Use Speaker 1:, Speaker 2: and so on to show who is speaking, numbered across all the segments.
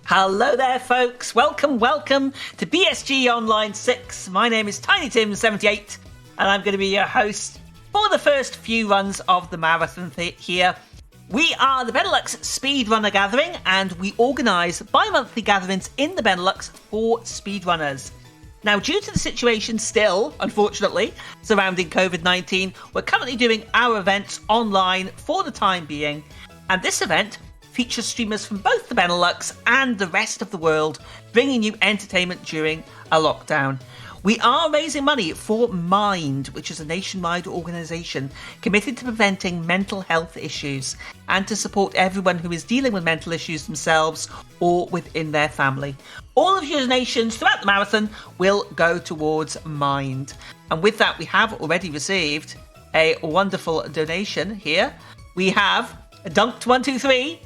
Speaker 1: Hello there, folks. Welcome to BSG Online 6. My name is TinyTim78, and I'm going to be your host for the first few runs of the marathon here. We are the Benelux Speedrunner Gathering, and we organise bi-monthly gatherings in the Benelux for speedrunners. Now, due to the situation still, unfortunately, surrounding COVID-19, we're currently doing our events online for the time being, and this event features streamers from both the Benelux and the rest of the world, bringing you entertainment during a lockdown. We are raising money for Mind, which is a nationwide organisation committed to preventing mental health issues and to support everyone who is dealing with mental issues themselves or within their family. All of your donations throughout the marathon will go towards Mind. And with that, we have already received a wonderful donation here. We have Dunked123,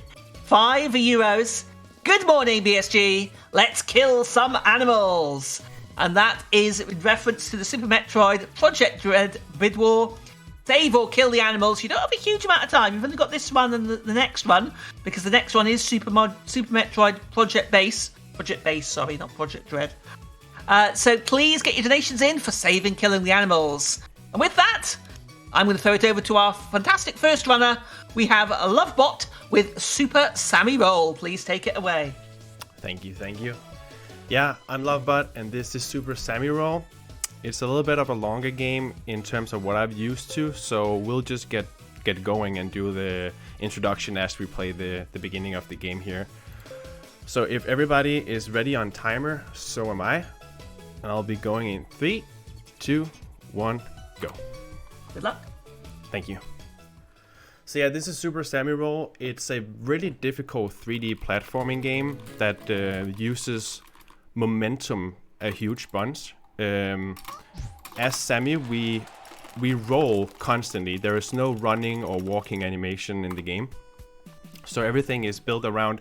Speaker 1: €5. Good morning, BSG. Let's kill some animals. And that is in reference to the Super Metroid Project Dread Bid War. Save or kill the animals. You don't have a huge amount of time. You've only got this one and the next one, because the next one is Super Metroid Project Base. Project Base, sorry, not Project Dread. So please get your donations in for saving killing the animals. And with that, I'm going to throw it over to our fantastic first runner. We have LoveBot with Super Sami Roll. Please take it away.
Speaker 2: Thank you. Yeah, I'm LoveBot, and this is Super Sami Roll. It's a little bit of a longer game in terms of what I'm used to, so we'll just get going and do the introduction as we play the beginning of the game here. So if everybody is ready on timer, so am I. And I'll be going in 3, 2, 1, go.
Speaker 1: Good luck.
Speaker 2: Thank you. So yeah, this is Super Sami Roll. It's a really difficult 3D platforming game that uses momentum a huge bunch. As Sami, we roll constantly. There is no running or walking animation in the game. So everything is built around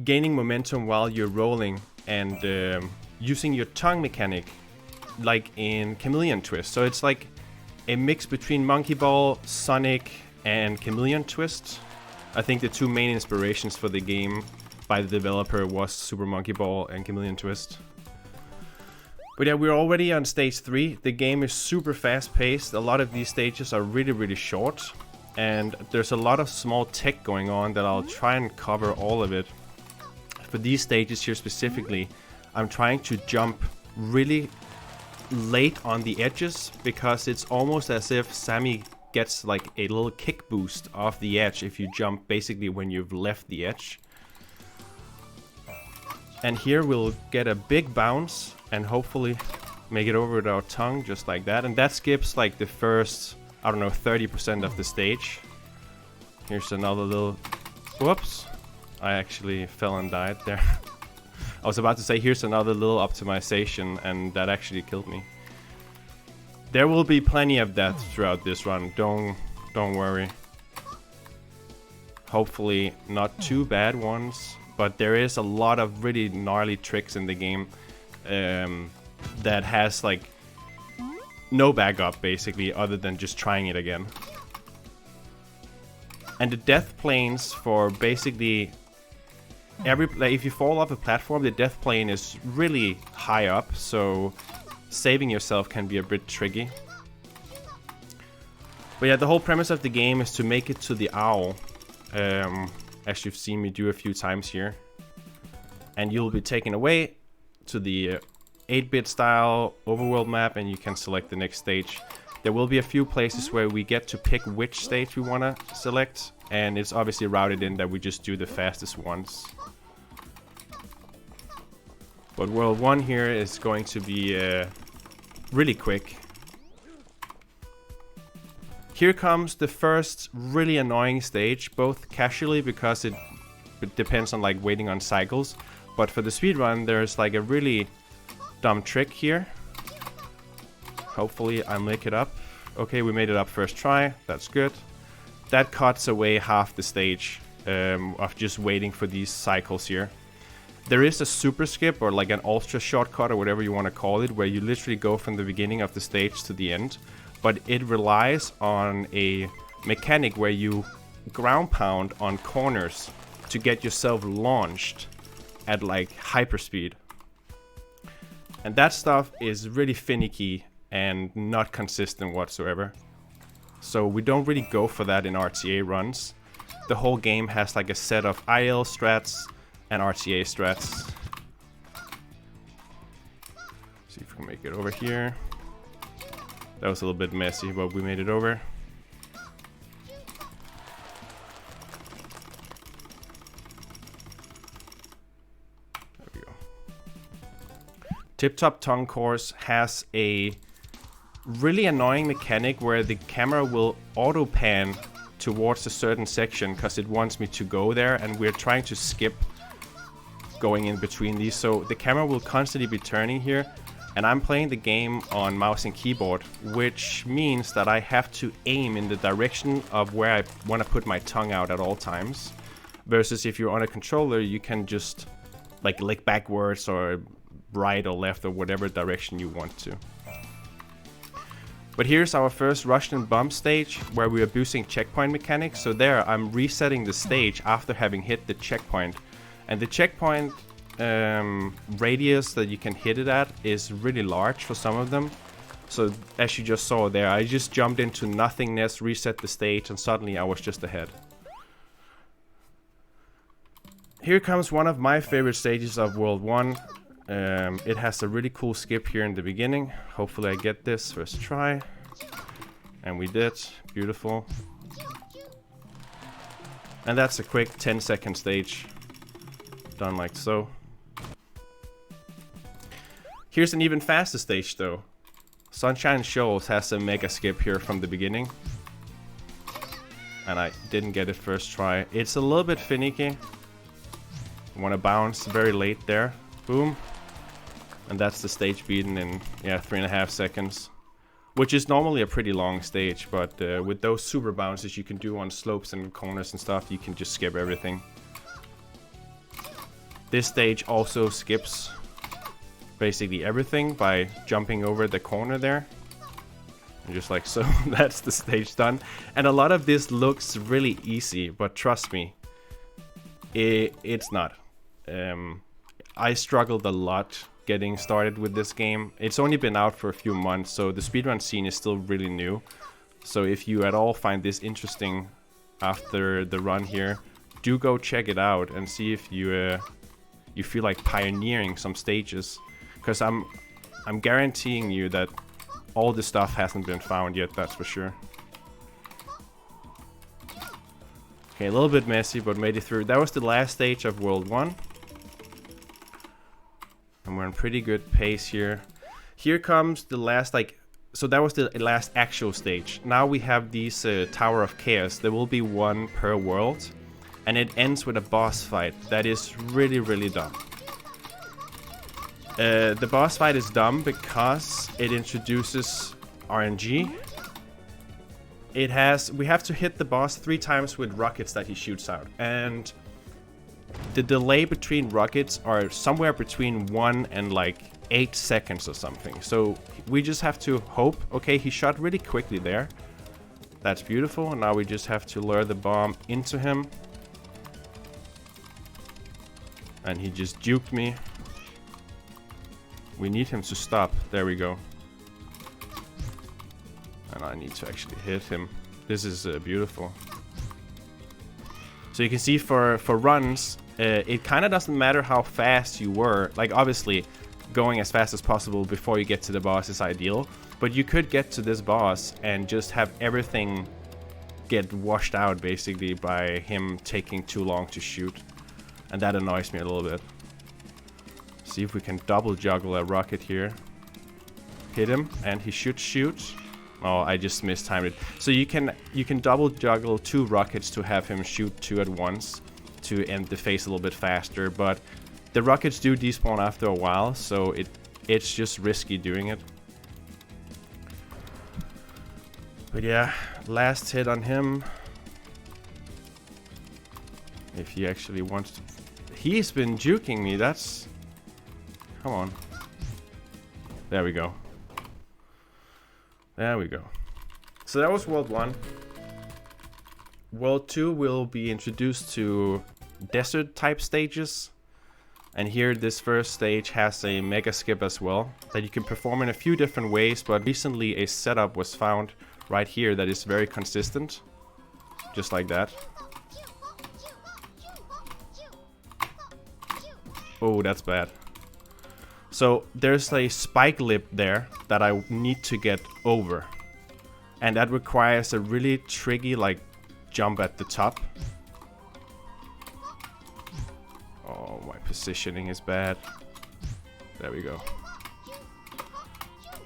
Speaker 2: gaining momentum while you're rolling and using your tongue mechanic like in Chameleon Twist. So it's like a mix between Monkey Ball, Sonic, and Chameleon Twist. I think the two main inspirations for the game by the developer was Super Monkey Ball and Chameleon Twist. But yeah, we're already on stage 3. The game is super fast paced. A lot of these stages are really short, and there's a lot of small tech going on that I'll try and cover all of it. For these stages here specifically, I'm trying to jump really late on the edges, because it's almost as if Sami gets like a little kick boost off the edge if you jump basically when you've left the edge. And here we'll get a big bounce and hopefully make it over with our tongue just like that. And that skips like the first, 30% of the stage. Here's another little... Whoops. I actually fell and died there. I was about to say here's another little optimization, and that actually killed me. There will be plenty of that throughout this run. Don't worry. Hopefully not too bad ones. But there is a lot of really gnarly tricks in the game that has like no backup basically, other than just trying it again. And the death planes for basically if you fall off a platform, the death plane is really high up, so saving yourself can be a bit tricky. But yeah, the whole premise of the game is to make it to the owl. As you've seen me do a few times here. And you'll be taken away to the 8-bit style overworld map, and you can select the next stage. There will be a few places where we get to pick which stage we want to select, and it's obviously routed in that we just do the fastest ones. But World 1 here is going to be really quick. Here comes the first really annoying stage, both casually because it depends on like waiting on cycles, but for the speedrun there's like a really dumb trick here. Hopefully I make it up. Okay, we made it up first try, that's good. That cuts away half the stage of just waiting for these cycles here. There is a super skip or like an ultra shortcut or whatever you want to call it, where you literally go from the beginning of the stage to the end. But it relies on a mechanic where you ground pound on corners to get yourself launched. at like hyperspeed. And that stuff is really finicky and not consistent whatsoever. So we don't really go for that in RTA runs. The whole game has like a set of IL strats and RTA strats. See if we can make it over here. That was a little bit messy, but we made it over. There we go. Tip Top Tongue Course has a really annoying mechanic where the camera will auto pan towards a certain section because it wants me to go there, and we're trying to skip going in between these, so the camera will constantly be turning here, and I'm playing the game on mouse and keyboard, which means that I have to aim in the direction of where I want to put my tongue out at all times, versus if you're on a controller you can just like lick backwards or right or left or whatever direction you want to. But here's our first Russian bump stage where we are boosting checkpoint mechanics. So there I'm resetting the stage after having hit the checkpoint. And the checkpoint radius that you can hit it at is really large for some of them. So as you just saw there, I just jumped into nothingness, reset the stage, and suddenly I was just ahead. Here comes one of my favorite stages of World 1. It has a really cool skip here in the beginning. Hopefully I get this first try. And we did. Beautiful. And that's a quick 10-second stage. Done like so. Here's an even faster stage though. Sunshine Shoals has a mega skip here from the beginning. And I didn't get it first try. It's a little bit finicky. I want to bounce very late there. Boom. And that's the stage beaten in, yeah, 3.5 seconds. Which is normally a pretty long stage, but with those super bounces you can do on slopes and corners and stuff, you can just skip everything. This stage also skips basically everything by jumping over the corner there. And just like so, that's the stage done. And a lot of this looks really easy, but trust me, it's not. I struggled a lot getting started with this game. It's only been out for a few months, so the speedrun scene is still really new. So if you at all find this interesting after the run here, do go check it out and see if you feel like pioneering some stages, because I'm guaranteeing you that all the stuff hasn't been found yet, that's for sure. Okay, a little bit messy, but made it through. That was the last stage of World 1. And we're in pretty good pace here. Here comes the last, so that was the last actual stage. Now we have these Tower of Chaos. There will be one per world. And it ends with a boss fight that is really, really dumb. The boss fight is dumb because it introduces RNG. We have to hit the boss 3 times with rockets that he shoots out. And the delay between rockets are somewhere between 1 and 8 seconds or something. So we just have to hope. Okay, he shot really quickly there. That's beautiful. Now we just have to lure the bomb into him. And he just juked me. We need him to stop. There we go. And I need to actually hit him. This is beautiful. So you can see for runs, it kind of doesn't matter how fast you were. Like, obviously, going as fast as possible before you get to the boss is ideal. But you could get to this boss and just have everything get washed out, basically, by him taking too long to shoot. And that annoys me a little bit. See if we can double juggle a rocket here. Hit him, and he should shoot. Oh, I just mistimed it. So you can double juggle 2 rockets to have him shoot 2 at once to end the phase a little bit faster. But the rockets do despawn after a while, so it's just risky doing it. But yeah, last hit on him. If he actually wants to. He's been juking me, that's... Come on. There we go. There we go. So that was World 1. World 2 will be introduced to desert type stages. And here this first stage has a mega skip as well that you can perform in a few different ways, but recently a setup was found right here that is very consistent. Just like that. Oh, that's bad. So there's a spike lip there that I need to get over. And that requires a really tricky like jump at the top. Oh, my positioning is bad. There we go.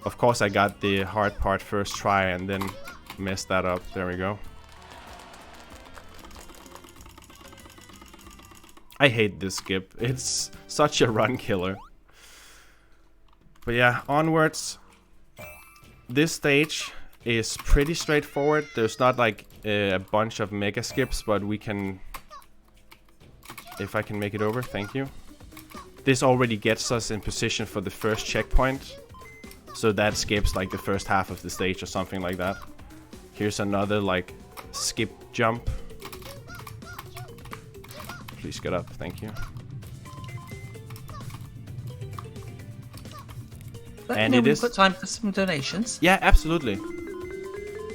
Speaker 2: Of course I got the hard part first try and then messed that up. There we go. I hate this skip. It's such a run killer. But yeah, onwards. This stage is pretty straightforward. There's not like a bunch of mega skips, but we can... If I can make it over, thank you. This already gets us in position for the first checkpoint. So that skips like the first half of the stage or something like that. Here's another like skip jump. Please get up, thank you.
Speaker 1: And it is... We've got time for some donations.
Speaker 2: Yeah, absolutely.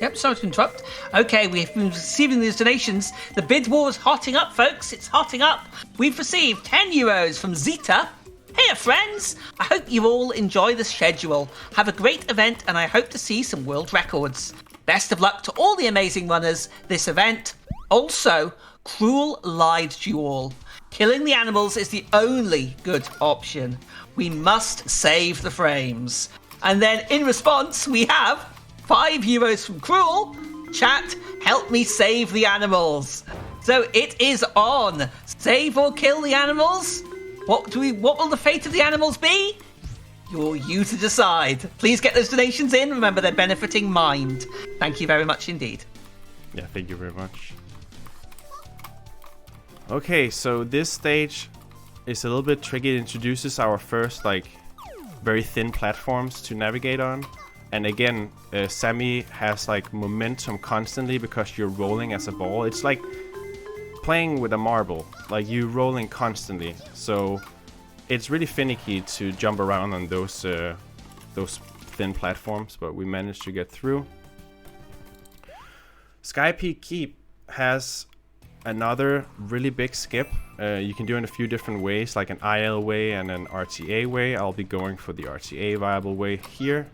Speaker 1: Yep, sorry to interrupt. Okay, we've been receiving these donations. The bid war is hotting up, folks. It's hotting up. We've received €10 from Zita. Hey, friends. I hope you all enjoy the schedule. Have a great event, and I hope to see some world records. Best of luck to all the amazing runners this event. Also, Cruel lied to you all. Killing the animals is the only good option. We must save the frames. And then in response, we have €5 from Cruel. Chat, help me save the animals. So it is on. Save or kill the animals? What will the fate of the animals be? You to decide. Please get those donations in. Remember, they're benefiting Mind. Thank you very much indeed.
Speaker 2: Yeah, thank you very much. Okay, so this stage is a little bit tricky. It introduces our first like very thin platforms to navigate on. And again, Sami has like momentum constantly because you're rolling as a ball. It's like playing with a marble, like you rolling constantly. So it's really finicky to jump around on those thin platforms, but we managed to get through. Sky Peak Keep has another really big skip. You can do it in a few different ways, like an IL way and an RTA way. I'll be going for the RTA viable way here.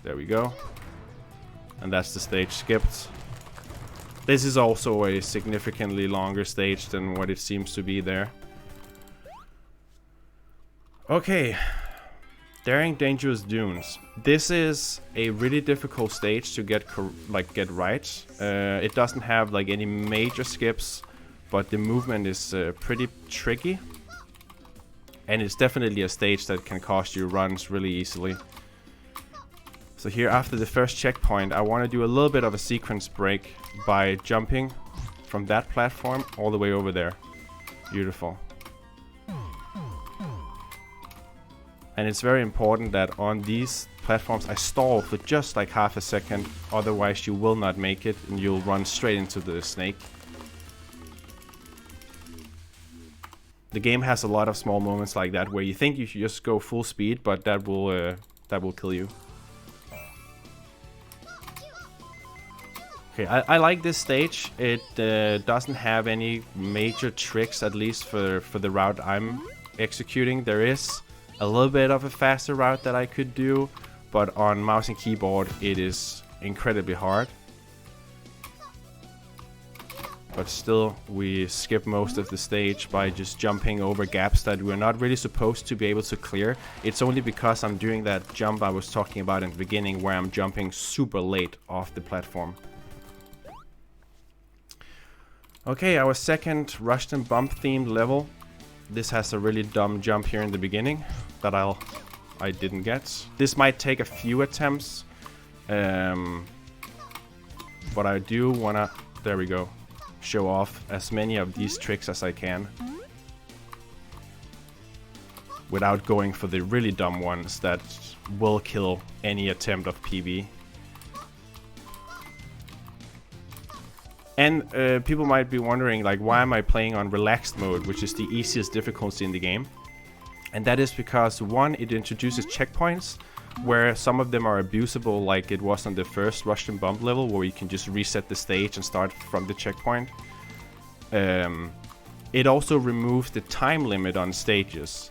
Speaker 2: There we go. And that's the stage skipped. This is also a significantly longer stage than what it seems to be there. Okay. Daring Dangerous Dunes. This is a really difficult stage to get right. It doesn't have like any major skips, but the movement is pretty tricky. And it's definitely a stage that can cost you runs really easily. So here after the first checkpoint, I want to do a little bit of a sequence break by jumping from that platform all the way over there. Beautiful. And it's very important that on these platforms I stall for just like half a second, otherwise you will not make it and you'll run straight into the snake. The game has a lot of small moments like that where you think you should just go full speed, but that will kill you. Okay, I like this stage. It doesn't have any major tricks, at least for the route I'm executing. There is a little bit of a faster route that I could do, but on mouse and keyboard it is incredibly hard. But still, we skip most of the stage by just jumping over gaps that we're not really supposed to be able to clear. It's only because I'm doing that jump I was talking about in the beginning, where I'm jumping super late off the platform. Okay, our second Rushed and Bump themed level. This has a really dumb jump here in the beginning that I didn't get. This might take a few attempts, but I do wanna, there we go, show off as many of these tricks as I can without going for the really dumb ones that will kill any attempt of PB. And people might be wondering, like, why am I playing on relaxed mode, which is the easiest difficulty in the game? And that is because, one, it introduces checkpoints, where some of them are abusable, like it was on the first Rush and Bump level, where you can just reset the stage and start from the checkpoint. It also removes the time limit on stages,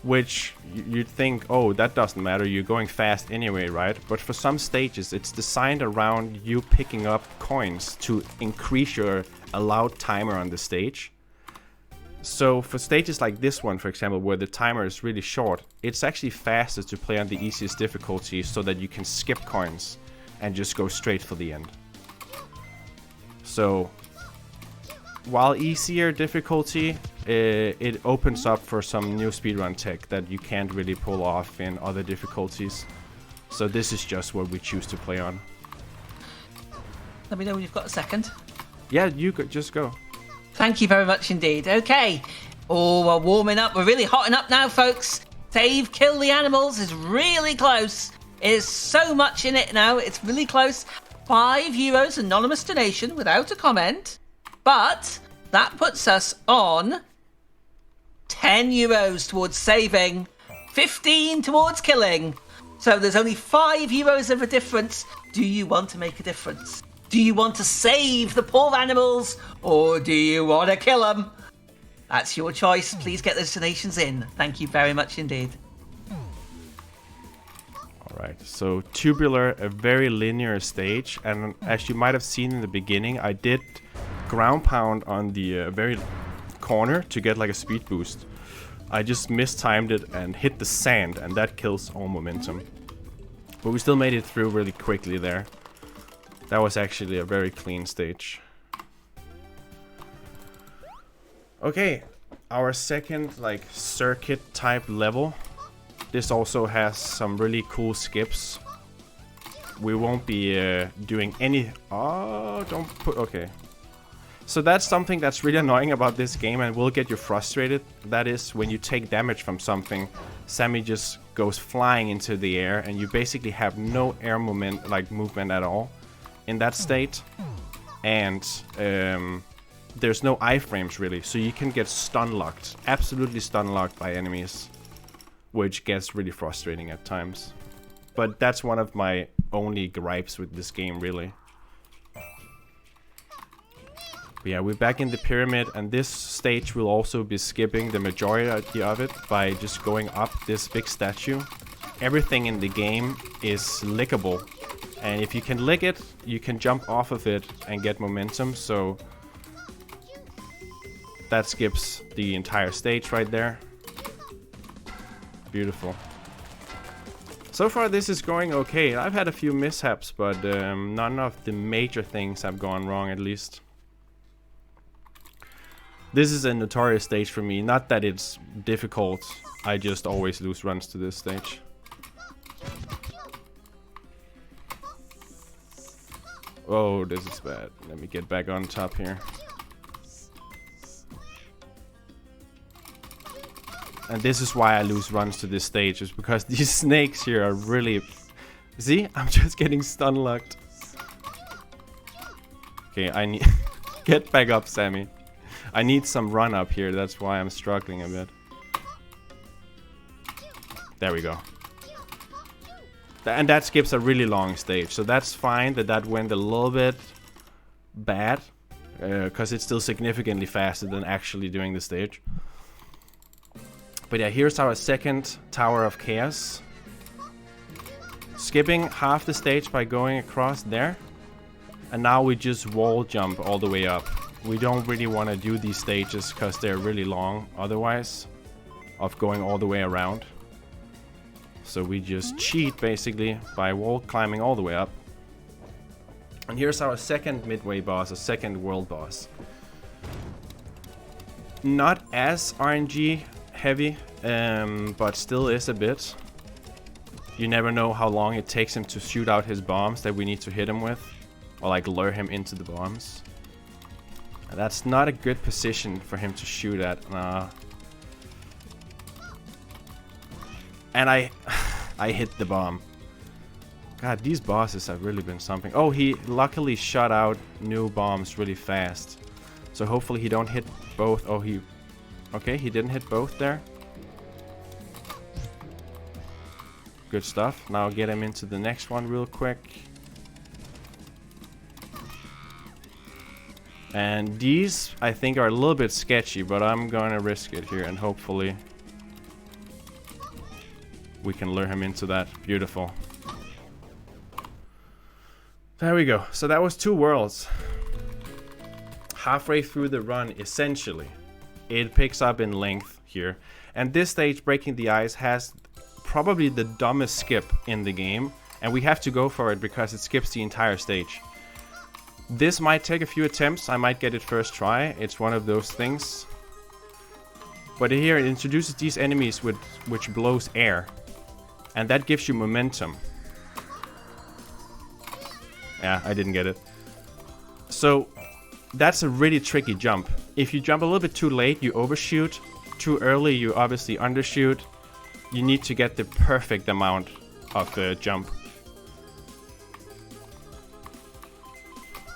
Speaker 2: which you'd think, oh, that doesn't matter, you're going fast anyway, right? But for some stages, it's designed around you picking up coins to increase your allowed timer on the stage. So for stages like this one, for example, where the timer is really short, it's actually faster to play on the easiest difficulty so that you can skip coins and just go straight for the end. So while easier difficulty, it opens up for some new speedrun tech that you can't really pull off in other difficulties. So this is just what we choose to play on.
Speaker 1: Let me know when you've got a second.
Speaker 2: Yeah, you could just go.
Speaker 1: Thank you very much indeed. Okay. Oh, we're warming up. We're really hotting up now, folks. Save, kill the animals is really close. There's so much in it now. It's really close. €5 anonymous donation without a comment. But that puts us on €10 towards saving, 15 towards killing. So there's only €5 of a difference. Do you want to make a difference? Do you want to save the poor animals, or do you want to kill them? That's your choice. Please get those donations in. Thank you very much indeed.
Speaker 2: Alright, so Tubular, a very linear stage, and as you might have seen in the beginning, I did ground pound on the very corner to get like a speed boost. I just mistimed it and hit the sand, and that kills all momentum. But we still made it through really quickly there. That was actually a very clean stage. Okay, our second like circuit type level. This also has some really cool skips. We won't be doing any... Oh, don't put... Okay. So that's something that's really annoying about this game and will get you frustrated. That is when you take damage from something, Sami just goes flying into the air and you basically have no air movement at all in that state. And there's no iframes really, so you can get stun locked, absolutely stun locked by enemies, which gets really frustrating at times. But that's one of my only gripes with this game really. But yeah, we're back in the pyramid, and this stage will also be skipping the majority of it by just going up this big statue. Everything in the game is lickable, and if you can lick it, you can jump off of it and get momentum, so that skips the entire stage right there. Beautiful. So far this is going okay. I've had a few mishaps, but none of the major things have gone wrong at least. This is a notorious stage for me. Not that it's difficult, I just always lose runs to this stage. Oh, this is bad. Let me get back on top here. And this is why I lose runs to this stage, is because these snakes here are really... See? I'm just getting stun locked. Okay, I need... Get back up, Sami. I need some run up here, that's why I'm struggling a bit. There we go. And that skips a really long stage, so that's fine that that went a little bit bad. Because it's still significantly faster than actually doing the stage. But yeah, here's our second Tower of Chaos. Skipping half the stage by going across there. And now we just wall jump all the way up. We don't really want to do these stages because they're really long otherwise, of going all the way around. So we just cheat basically by wall climbing all the way up. And here's our second midway boss, a second world boss. Not as RNG heavy, but still is a bit. You never know how long it takes him to shoot out his bombs that we need to hit him with, or like lure him into the bombs. And that's not a good position for him to shoot at. And I hit the bomb. God, these bosses have really been something. Oh, he luckily shot out new bombs really fast. So hopefully he don't hit both. Oh, he... Okay, he didn't hit both there. Good stuff. Now get him into the next one real quick. And these, I think, are a little bit sketchy, but I'm gonna risk it here and hopefully we can lure him into that. Beautiful. There we go. So that was 2 worlds. Halfway through the run, essentially, it picks up in length here. And this stage, Breaking the Ice, has probably the dumbest skip in the game. And we have to go for it because it skips the entire stage. This might take a few attempts. I might get it first try. It's one of those things. But here it introduces these enemies which blows air. And that gives you momentum. Yeah, I didn't get it. So that's a really tricky jump. If you jump a little bit too late, you overshoot. Too early, you obviously undershoot. You need to get the perfect amount of the jump.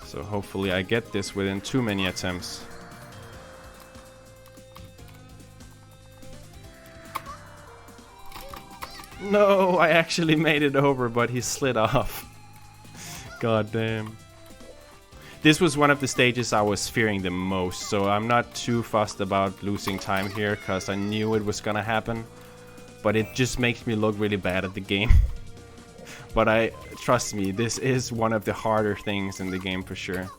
Speaker 2: So hopefully I get this within too many attempts. No, I actually made it over, but he slid off. God damn. This was one of the stages I was fearing the most, so I'm not too fussed about losing time here, because I knew it was gonna happen. But it just makes me look really bad at the game. But trust me, this is one of the harder things in the game for sure.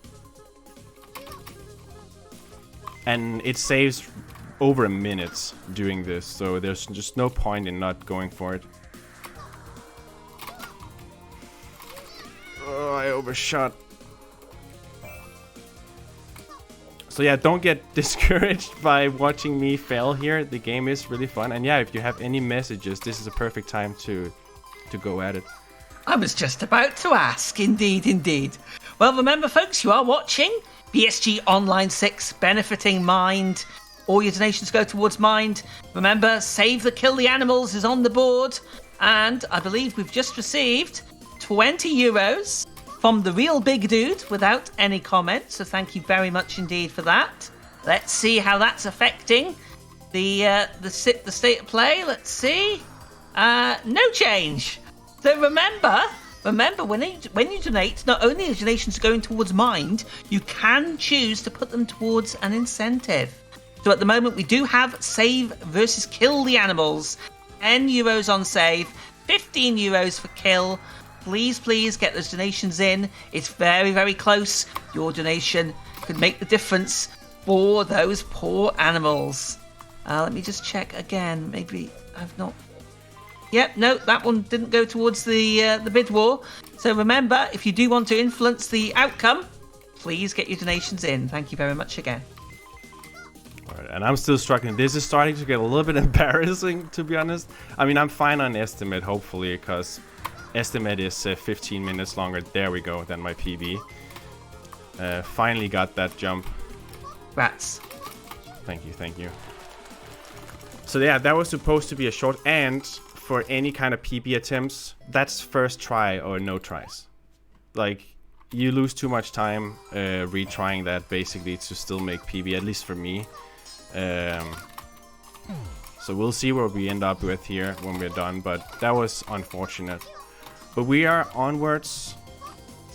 Speaker 2: And it saves over a minute doing this, so there's just no point in not going for it. Oh, I overshot. So yeah, don't get discouraged by watching me fail here. The game is really fun. And yeah, if you have any messages, this is a perfect time to go at it.
Speaker 1: I was just about to ask. Indeed, indeed. Well, remember, folks, you are watching BSG Online 6 benefiting Mind. All your donations go towards Mind. Remember, Save the Kill the Animals is on the board. And I believe we've just received 20 euros from the real big dude without any comment. So thank you very much indeed for that. Let's see how that's affecting the state of play. Let's see. No change. So remember when you donate, not only are donations going towards Mind, you can choose to put them towards an incentive. So at the moment we do have Save versus Kill the Animals. 10 euros on Save, 15 euros for Kill. Please get those donations in. It's very, very close. Your donation could make the difference for those poor animals. Let me just check again. Maybe I've not... Yep, no, that one didn't go towards the bid war. So remember, if you do want to influence the outcome, please get your donations in. Thank you very much again.
Speaker 2: All right, and I'm still struggling. This is starting to get a little bit embarrassing, to be honest. I mean, I'm fine on estimate, hopefully, because estimate is 15 minutes longer. There we go, than my PB. Finally got that jump.
Speaker 1: Rats.
Speaker 2: Thank you. So yeah, that was supposed to be a short, and for any kind of PB attempts, that's first try or no tries. Like, you lose too much time retrying that basically to still make PB, at least for me. So we'll see what we end up with here when we're done, but that was unfortunate. But we are onwards.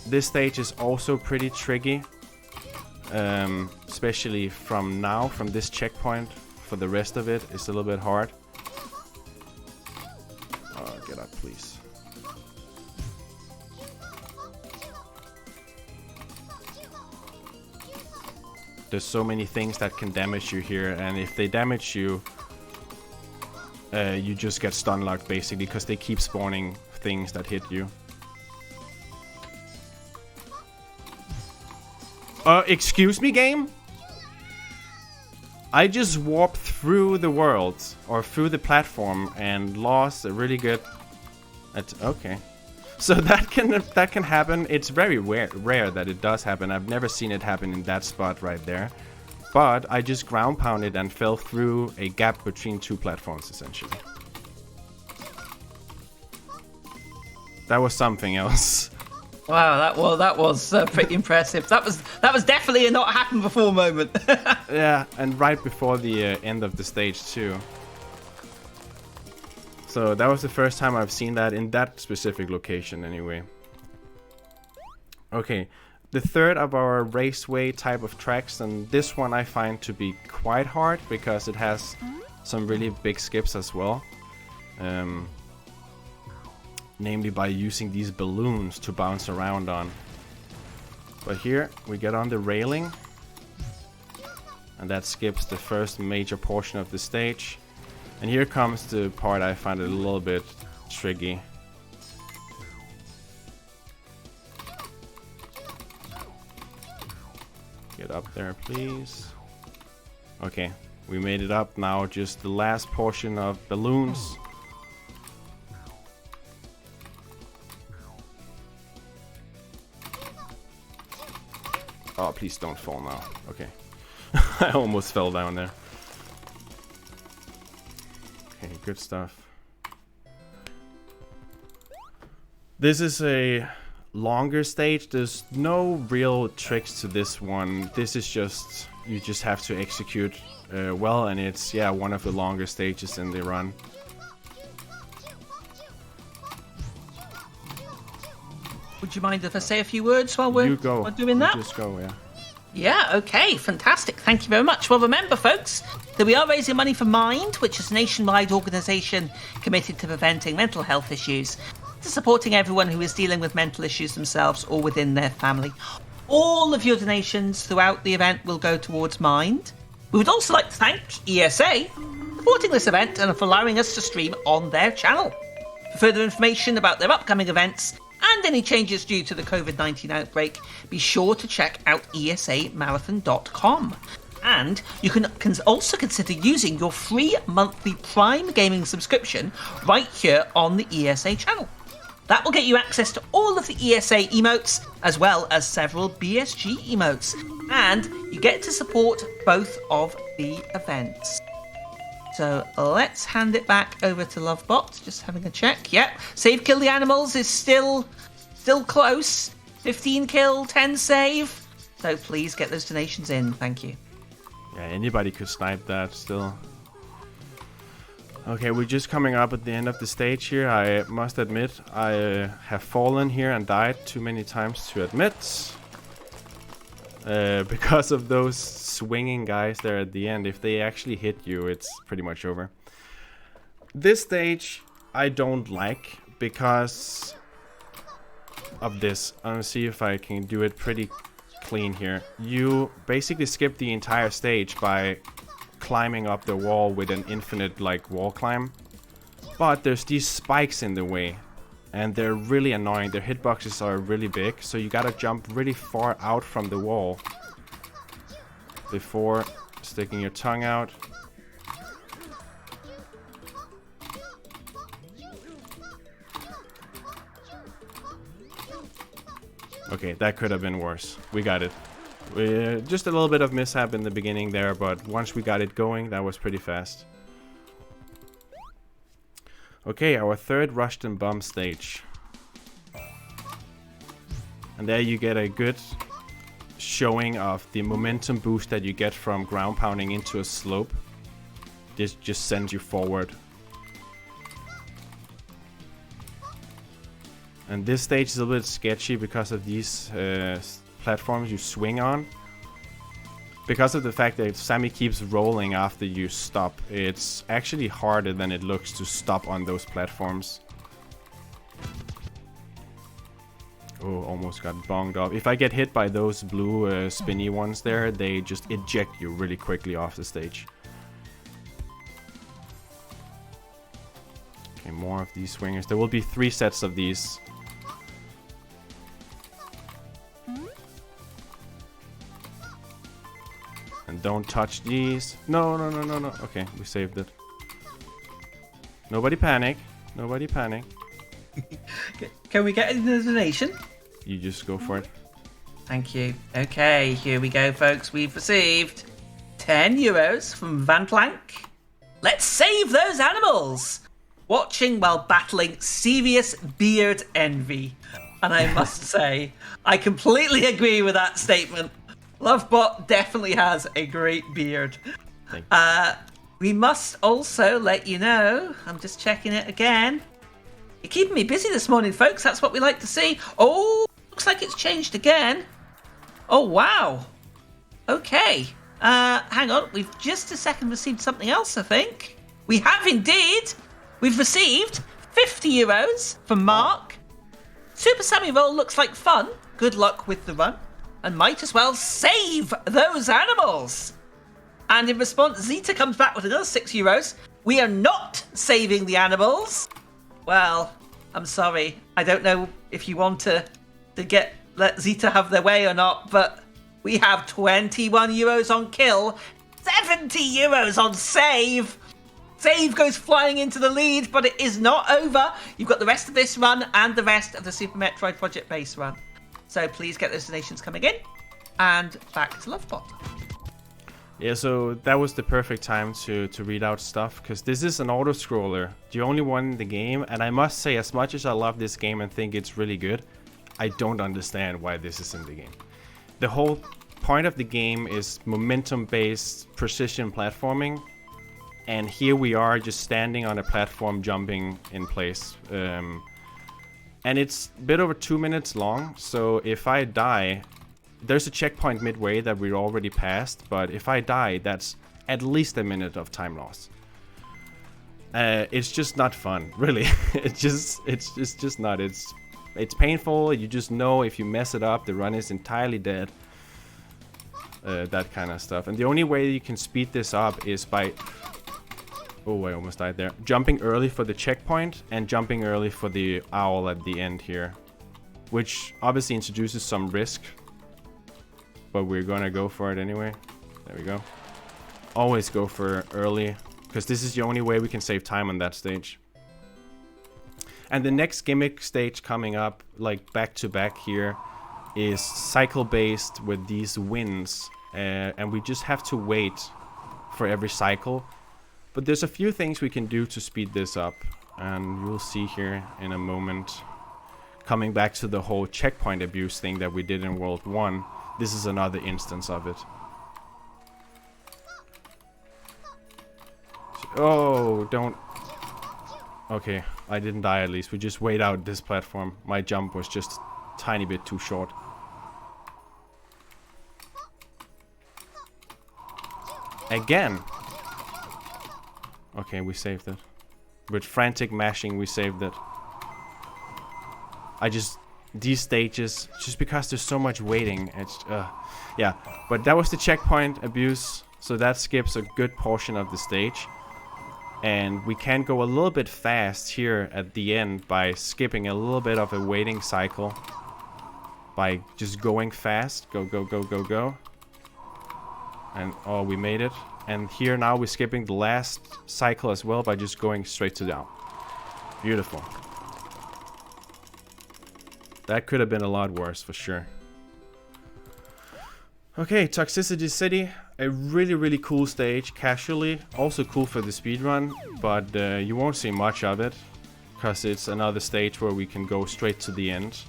Speaker 2: This stage is also pretty tricky, especially from this checkpoint. For the rest of it, it's a little bit hard. Get up, please. There's so many things that can damage you here, and if they damage you, you just get stun locked basically, because they keep spawning things that hit you. Excuse me, game? I just warped through the world, or through the platform, and lost a really good... Okay. So that can happen. It's very rare that it does happen. I've never seen it happen in that spot right there. But I just ground pounded and fell through a gap between 2 platforms, essentially. That was something else.
Speaker 1: Wow, that was pretty impressive. That was definitely a not happened before moment.
Speaker 2: Yeah, and right before the end of the stage too. So that was the first time I've seen that in that specific location anyway. Okay, the third of our raceway type of tracks, and this one I find to be quite hard because it has some really big skips as well. Namely by using these balloons to bounce around on. But here we get on the railing, and that skips the first major portion of the stage. And here comes the part I find it a little bit tricky. Get up there, please. Okay, we made it up now. Just the last portion of balloons. Oh, please don't fall now. Okay. I almost fell down there. Okay, good stuff. This is a longer stage. There's no real tricks to this one. This is just, you just have to execute well, and it's, yeah, one of the longer stages in the run.
Speaker 1: Would you mind if I say a few words while we're doing that?
Speaker 2: Just go, yeah.
Speaker 1: Yeah, okay, fantastic. Thank you very much. Well, remember, folks, that we are raising money for Mind, which is a nationwide organisation committed to preventing mental health issues, to supporting everyone who is dealing with mental issues themselves or within their family. All of your donations throughout the event will go towards Mind. We would also like to thank ESA for supporting this event and for allowing us to stream on their channel. For further information about their upcoming events and any changes due to the COVID-19 outbreak, be sure to check out esamarathon.com. And you can also consider using your free monthly Prime Gaming subscription right here on the ESA channel. That will get you access to all of the ESA emotes, as well as several BSG emotes. And you get to support both of the events. So let's hand it back over to LoveBot. Just having a check. Yep. Save Kill the Animals is still close. 15 kill, 10 save. So please get those donations in. Thank you.
Speaker 2: Yeah, anybody could snipe that still. Okay, we're just coming up at the end of the stage here. I must admit, I have fallen here and died too many times to admit. Because of those swinging guys there at the end. If they actually hit you, it's pretty much over. This stage I don't like because of this. I'm gonna see if I can do it pretty clean here. You basically skip the entire stage by climbing up the wall with an infinite wall climb. But there's these spikes in the way. And they're really annoying. Their hitboxes are really big, so you gotta jump really far out from the wall before sticking your tongue out. Okay, that could have been worse. We got it. Just a little bit of mishap in the beginning there, but once we got it going, that was pretty fast. Okay, our third rushed and bump stage. And there you get a good showing of the momentum boost that you get from ground pounding into a slope. This just sends you forward. And this stage is a little bit sketchy because of these platforms you swing on. Because of the fact that Sami keeps rolling after you stop, it's actually harder than it looks to stop on those platforms. Oh, almost got bonged off. If I get hit by those blue spinny ones there, they just eject you really quickly off the stage. Okay, more of these swingers. There will be 3 sets of these. And don't touch these. No. Okay, we saved it. Nobody panic. Nobody panic.
Speaker 1: Can we get a donation?
Speaker 2: You just go for it.
Speaker 1: Thank you. Okay, here we go, folks. We've received 10 euros from Van Plank. Let's save those animals. watching while battling serious beard envy. And I must say, I completely agree with that statement. LoveBot definitely has a great beard. We must also let you know, I'm just checking it again. You're keeping me busy this morning, folks. That's what we like to see. Oh, looks like it's changed again. Oh, wow. Okay. Hang on. We've just a second received something else, I think. We have indeed. We've received €50 from Mark. Super Sami roll looks like fun. Good luck with the run. And might as well save those animals. And in response, Zeta comes back with another €6. We are not saving the animals. Well, I'm sorry. I don't know if you want to let Zeta have their way or not, but we have €21 on kill, €70 on save. Save goes flying into the lead, but it is not over. You've got the rest of this run and the rest of the Super Metroid Project base run. So please get those donations coming in. And back to LoveBot.
Speaker 2: Yeah, so that was the perfect time to read out stuff, because this is an auto-scroller, the only one in the game, and I must say, as much as I love this game and think it's really good, I don't understand why this is in the game. The whole point of the game is momentum-based precision platforming, and here we are just standing on a platform jumping in place. And it's a bit over 2 minutes long, so if I die... There's a checkpoint midway that we're already past, but if I die, that's at least a minute of time loss. It's just not fun, really. it's just not. It's painful. You just know if you mess it up, the run is entirely dead. That kind of stuff. And the only way you can speed this up is by... Oh, I almost died there. Jumping early for the checkpoint and jumping early for the owl at the end here, which obviously introduces some risk. But we're gonna go for it anyway. There we go. Always go for early, because this is the only way we can save time on that stage. And the next gimmick stage coming up, like back to back here, is cycle based with these wins. And we just have to wait for every cycle. But there's a few things we can do to speed this up. And you'll see here in a moment. Coming back to the whole checkpoint abuse thing that we did in World 1. This is another instance of it. Oh, don't... Okay, I didn't die at least. We just wait out this platform. My jump was just a tiny bit too short. Again! Okay, we saved it. With frantic mashing, we saved it. These stages, just because there's so much waiting, it's yeah. But that was the checkpoint abuse, so that skips a good portion of the stage, and we can go a little bit fast here at the end by skipping a little bit of a waiting cycle by just going fast. Go, and oh, we made it. And here now we're skipping the last cycle as well by just going straight to down. Beautiful. That could have been a lot worse, for sure. Okay, Toxicity City. A really, really cool stage, casually. Also cool for the speedrun, but you won't see much of it, because it's another stage where we can go straight to the end.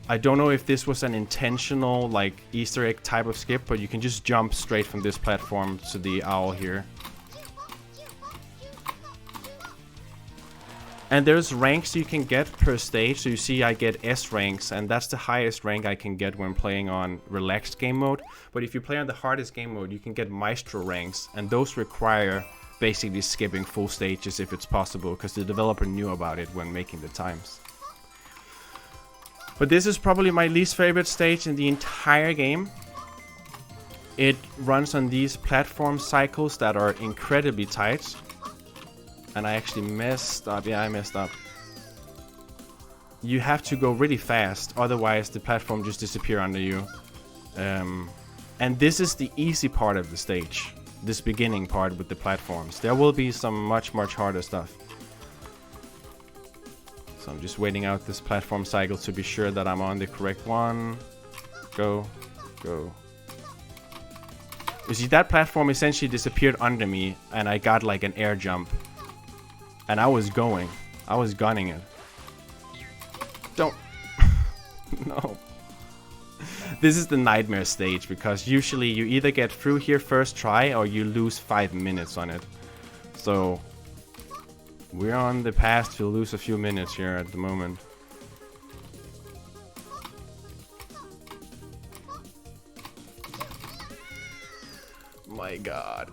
Speaker 2: I don't know if this was an intentional, like, Easter egg type of skip, but you can just jump straight from this platform to the owl here. And there's ranks you can get per stage, so you see I get S ranks, and that's the highest rank I can get when playing on relaxed game mode. But if you play on the hardest game mode, you can get Maestro ranks, and those require basically skipping full stages if it's possible, because the developer knew about it when making the times. But this is probably my least favorite stage in the entire game. It runs on these platform cycles that are incredibly tight. And I actually messed up. Yeah, I messed up. You have to go really fast, otherwise the platform just disappears under you. And this is the easy part of the stage. This beginning part with the platforms. There will be some much harder stuff. So I'm just waiting out this platform cycle to be sure that I'm on the correct one. Go. You see, that platform essentially disappeared under me, and I got like an air jump. and I was gunning it. Don't. No. This is the nightmare stage, because usually you either get through here first try or you lose 5 minutes on it. So we're on the path to lose a few minutes here at the moment. My god.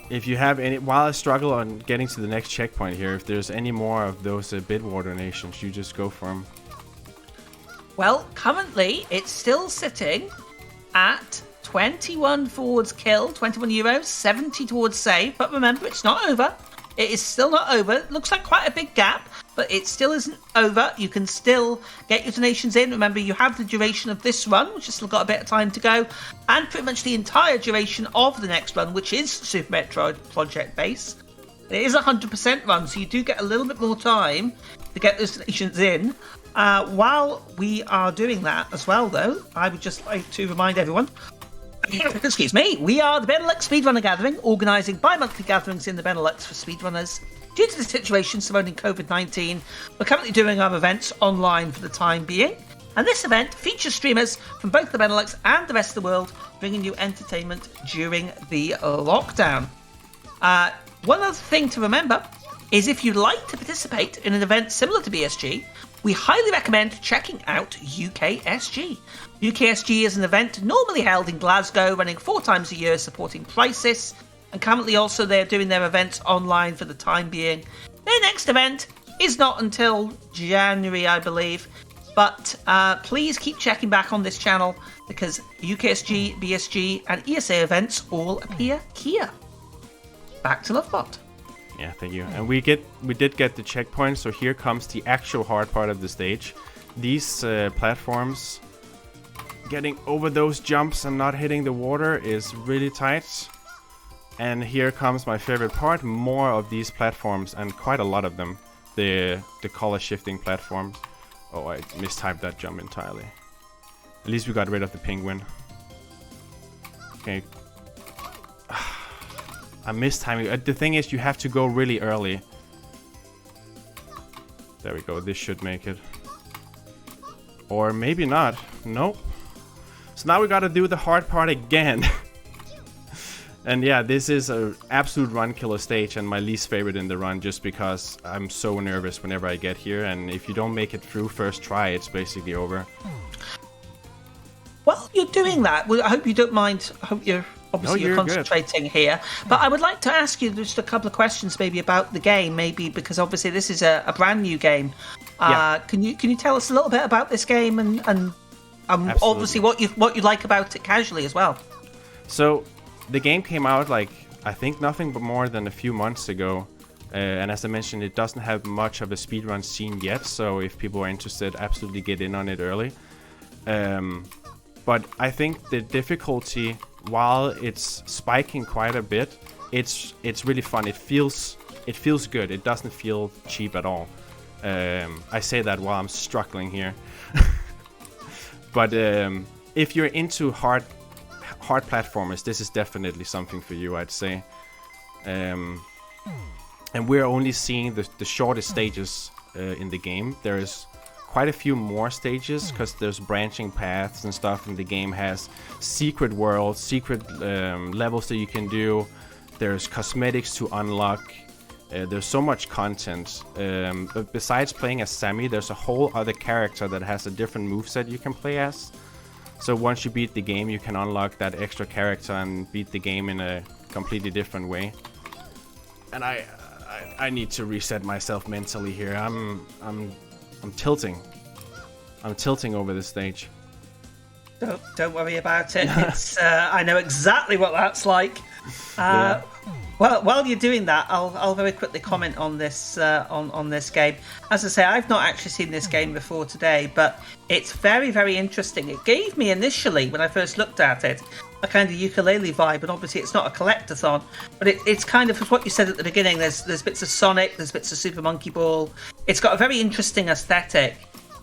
Speaker 2: If you have any, while I struggle on getting to the next checkpoint here, if there's any more of those Bitwater donations, you just go for them.
Speaker 1: Well, currently it's still sitting at 21 towards kill, 21 euros, 70 towards save. But remember, it's not over. It is still not over. It looks like quite a big gap, but it still isn't over. You can still get your donations in. Remember, you have the duration of this run, which has still got a bit of time to go, and pretty much the entire duration of the next run, which is Super Metroid Project Base. It is a 100% run, so you do get a little bit more time to get those donations in. While we are doing that as well, though, I would just like to remind everyone, excuse me, we are the Benelux Speedrunner Gathering, organising bi-monthly gatherings in the Benelux for speedrunners. Due to the situation surrounding COVID-19, we're currently doing our events online for the time being. And this event features streamers from both the Benelux and the rest of the world, bringing you entertainment during the lockdown. One other thing to remember is if you'd like to participate in an event similar to BSG, we highly recommend checking out UKSG. UKSG is an event normally held in Glasgow, running 4 times a year, supporting Crisis, and currently also they're doing their events online for the time being. Their next event is not until January, I believe, but please keep checking back on this channel because UKSG, BSG, and ESA events all appear here. Back to LoveBot.
Speaker 2: Yeah, thank you. And we did get the checkpoint, so here comes the actual hard part of the stage. These platforms, getting over those jumps and not hitting the water is really tight. And here comes my favorite part, more of these platforms, and quite a lot of them. The color shifting platforms. Oh, I mistyped that jump entirely. At least we got rid of the penguin. Okay. I missed timing. The thing is, you have to go really early. There we go. This should make it. Or maybe not. Nope. So now we gotta do the hard part again. And yeah, this is an absolute run killer stage and my least favorite in the run, just because I'm so nervous whenever I get here. And if you don't make it through first try, it's basically over.
Speaker 1: Well, you're doing that. Well, I hope you don't mind. I hope you're... Obviously, you're concentrating here. But I would like to ask you just a couple of questions maybe about the game, maybe because obviously this is a brand new game.
Speaker 2: Yeah.
Speaker 1: Can you tell us a little bit about this game and obviously what you like about it casually as well?
Speaker 2: So the game came out like I think nothing but more than a few months ago. And as I mentioned, it doesn't have much of a speedrun scene yet. So if people are interested, absolutely get in on it early. But I think the difficulty, while it's spiking quite a bit, it's really fun. It feels good. It doesn't feel cheap at all. I say that while I'm struggling here. But if you're into hard platformers, this is definitely something for you, I'd say. And we're only seeing the shortest stages in the game. There is quite a few more stages because there's branching paths and stuff, and the game has secret worlds, secret levels that you can do. There's cosmetics to unlock. There's so much content. But besides playing as Sami, there's a whole other character that has a different moveset you can play as. So once you beat the game, you can unlock that extra character and beat the game in a completely different way. And I need to reset myself mentally here. I'm tilting. I'm tilting over this stage.
Speaker 1: Don't worry about it. It's I know exactly what that's like.
Speaker 2: Yeah.
Speaker 1: Well, while you're doing that, I'll very quickly comment on this on this game. As I say, I've not actually seen this game before today, but it's very, very interesting. It gave me initially, when I first looked at it, a kind of ukulele vibe, and obviously it's not a collectathon, but it's kind of what you said at the beginning. There's bits of Sonic, there's bits of Super Monkey Ball. It's got a very interesting aesthetic.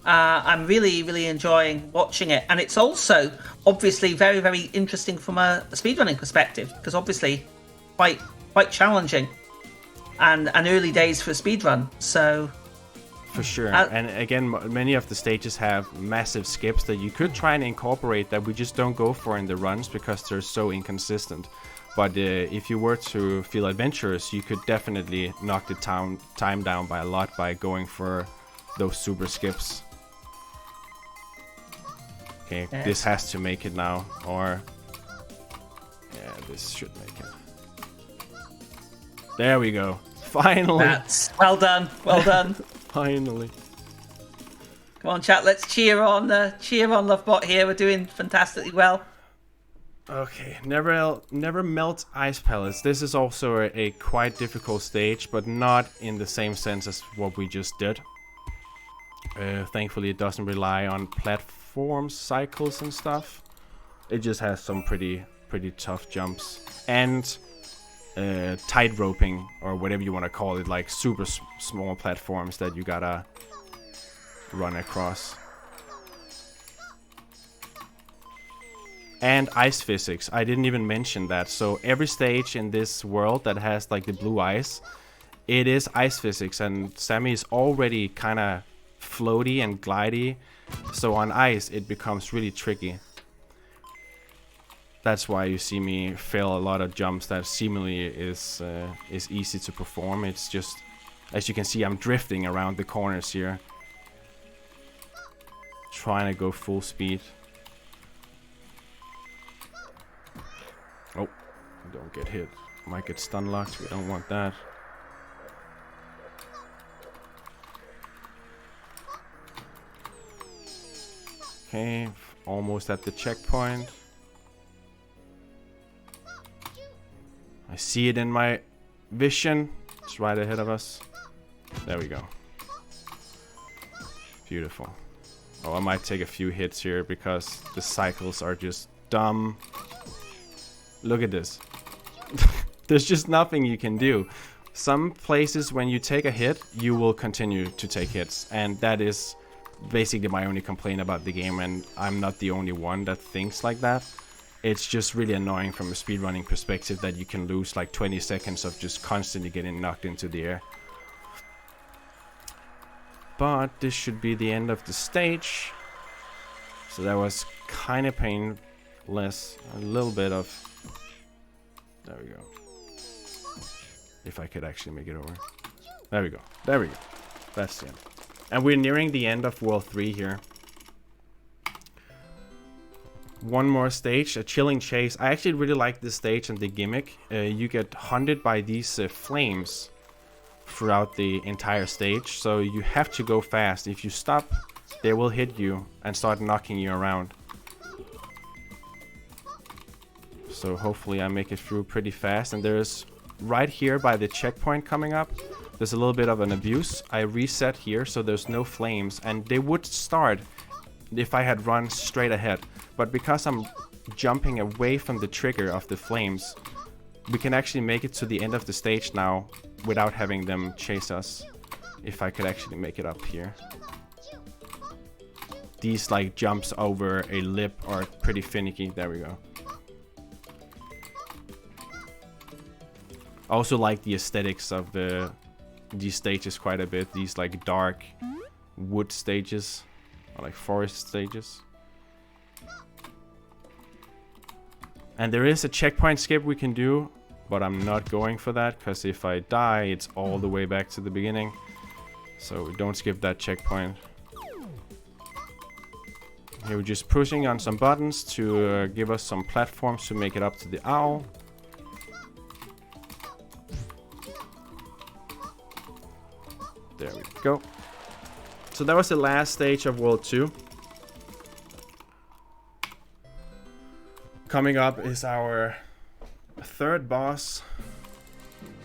Speaker 1: I'm really, really enjoying watching it, and it's also obviously very, very interesting from a speedrunning perspective, because obviously quite challenging. and early days for speedrun. So
Speaker 2: for sure. And again, many of the stages have massive skips that you could try and incorporate that we just don't go for in the runs because they're so inconsistent. But if you were to feel adventurous, you could definitely knock the time down by a lot by going for those super skips. Okay, yes. This has to make it now, or... yeah, this should make it. There we go. Finally!
Speaker 1: That's well done, well done.
Speaker 2: Finally.
Speaker 1: Come on, chat, let's cheer on LoveBot here. We're doing fantastically well.
Speaker 2: Okay, never melt ice pellets. This is also a quite difficult stage, but not in the same sense as what we just did. Thankfully, it doesn't rely on platform cycles and stuff. It just has some pretty tough jumps and tight roping, or whatever you want to call it, like super small platforms that you gotta run across. And ice physics, I didn't even mention that. So every stage in this world that has like the blue ice, it is ice physics, and Sami is already kind of floaty and glidey, so on ice it becomes really tricky. That's why you see me fail a lot of jumps that seemingly is easy to perform. It's just, as you can see, I'm drifting around the corners here, trying to go full speed. Oh, don't get hit. Might get stun locked. We don't want that. Okay, almost at the checkpoint. I see it in my vision. It's right ahead of us. There we go. Beautiful. Oh, I might take a few hits here because the cycles are just dumb. Look at this. There's just nothing you can do. Some places when you take a hit, you will continue to take hits. And that is basically my only complaint about the game. And I'm not the only one that thinks like that. It's just really annoying from a speedrunning perspective that you can lose like 20 seconds of just constantly getting knocked into the air. But this should be the end of the stage. So that was kind of painless. A little bit of... there we go. If I could actually make it over. There we go. There we go. That's the end. And we're nearing the end of World 3 here. One more stage, a chilling chase. I actually really like this stage and the gimmick. You get hunted by these flames throughout the entire stage. So you have to go fast. If you stop, they will hit you and start knocking you around. So hopefully I make it through pretty fast. And there's right here by the checkpoint coming up, there's a little bit of an abuse. I reset here so there's no flames, and they would start if I had run straight ahead. But because I'm jumping away from the trigger of the flames, we can actually make it to the end of the stage now without having them chase us. If I could actually make it up here. These like jumps over a lip are pretty finicky. There we go. I also like the aesthetics of these stages quite a bit. These like dark wood stages, or like forest stages. And there is a checkpoint skip we can do, but I'm not going for that, because if I die, it's all the way back to the beginning. So don't skip that checkpoint. Here we're just pushing on some buttons to give us some platforms to make it up to the owl. There we go. So that was the last stage of World 2. Coming up is our third boss.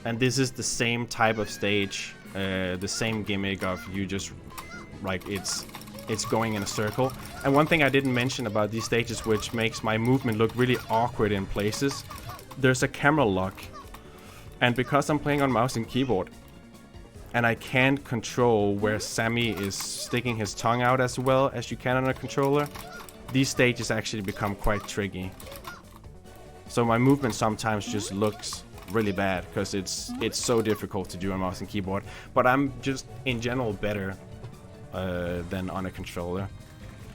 Speaker 2: And this is the same type of stage. The same gimmick of you just, like, it's going in a circle. And one thing I didn't mention about these stages, which makes my movement look really awkward in places, there's a camera lock. And because I'm playing on mouse and keyboard, and I can't control where Sami is sticking his tongue out as well as you can on a controller, these stages actually become quite tricky. So my movement sometimes just looks really bad because it's so difficult to do on mouse and keyboard. But I'm just in general better than on a controller.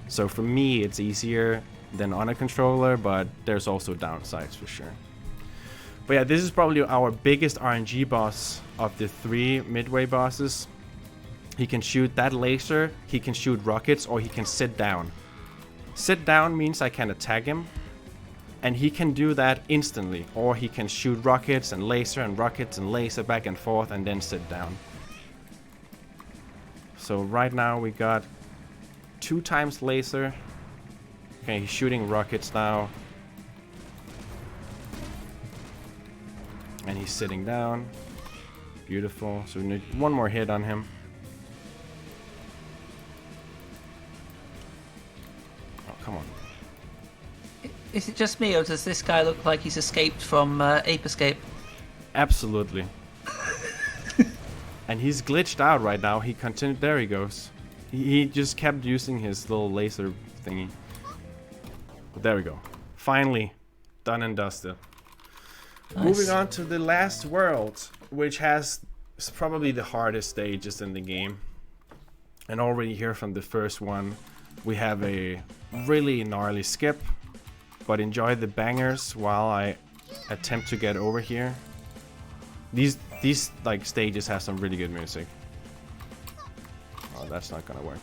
Speaker 2: So for me, it's easier than on a controller, but there's also downsides for sure. But yeah, this is probably our biggest RNG boss of the 3 midway bosses. He can shoot that laser, he can shoot rockets, or he can sit down. Sit down means I can attack him, and he can do that instantly. Or he can shoot rockets and laser back and forth and then sit down. So right now we got 2 times laser. Okay, he's shooting rockets now. And he's sitting down. Beautiful. So we need 1 more hit on him. Oh, come on.
Speaker 1: Is it just me, or does this guy look like he's escaped from Ape Escape?
Speaker 2: Absolutely. And he's glitched out right now. He continued. There he goes. He just kept using his little laser thingy. But there we go. Finally, done and dusted. Nice. Moving on to the last world, which has probably the hardest stages in the game. And already here from the first one, we have a really gnarly skip. But enjoy the bangers while I attempt to get over here. These like stages have some really good music. Oh, that's not gonna work.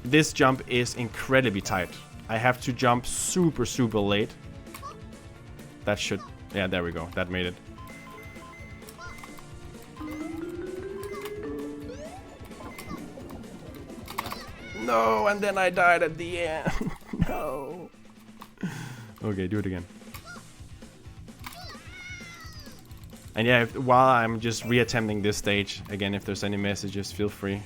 Speaker 2: This jump is incredibly tight. I have to jump super late. That should... yeah, there we go. That made it. No, and then I died at the end. No. Okay, do it again. And yeah, while I'm just reattempting this stage, again, if there's any messages, feel free.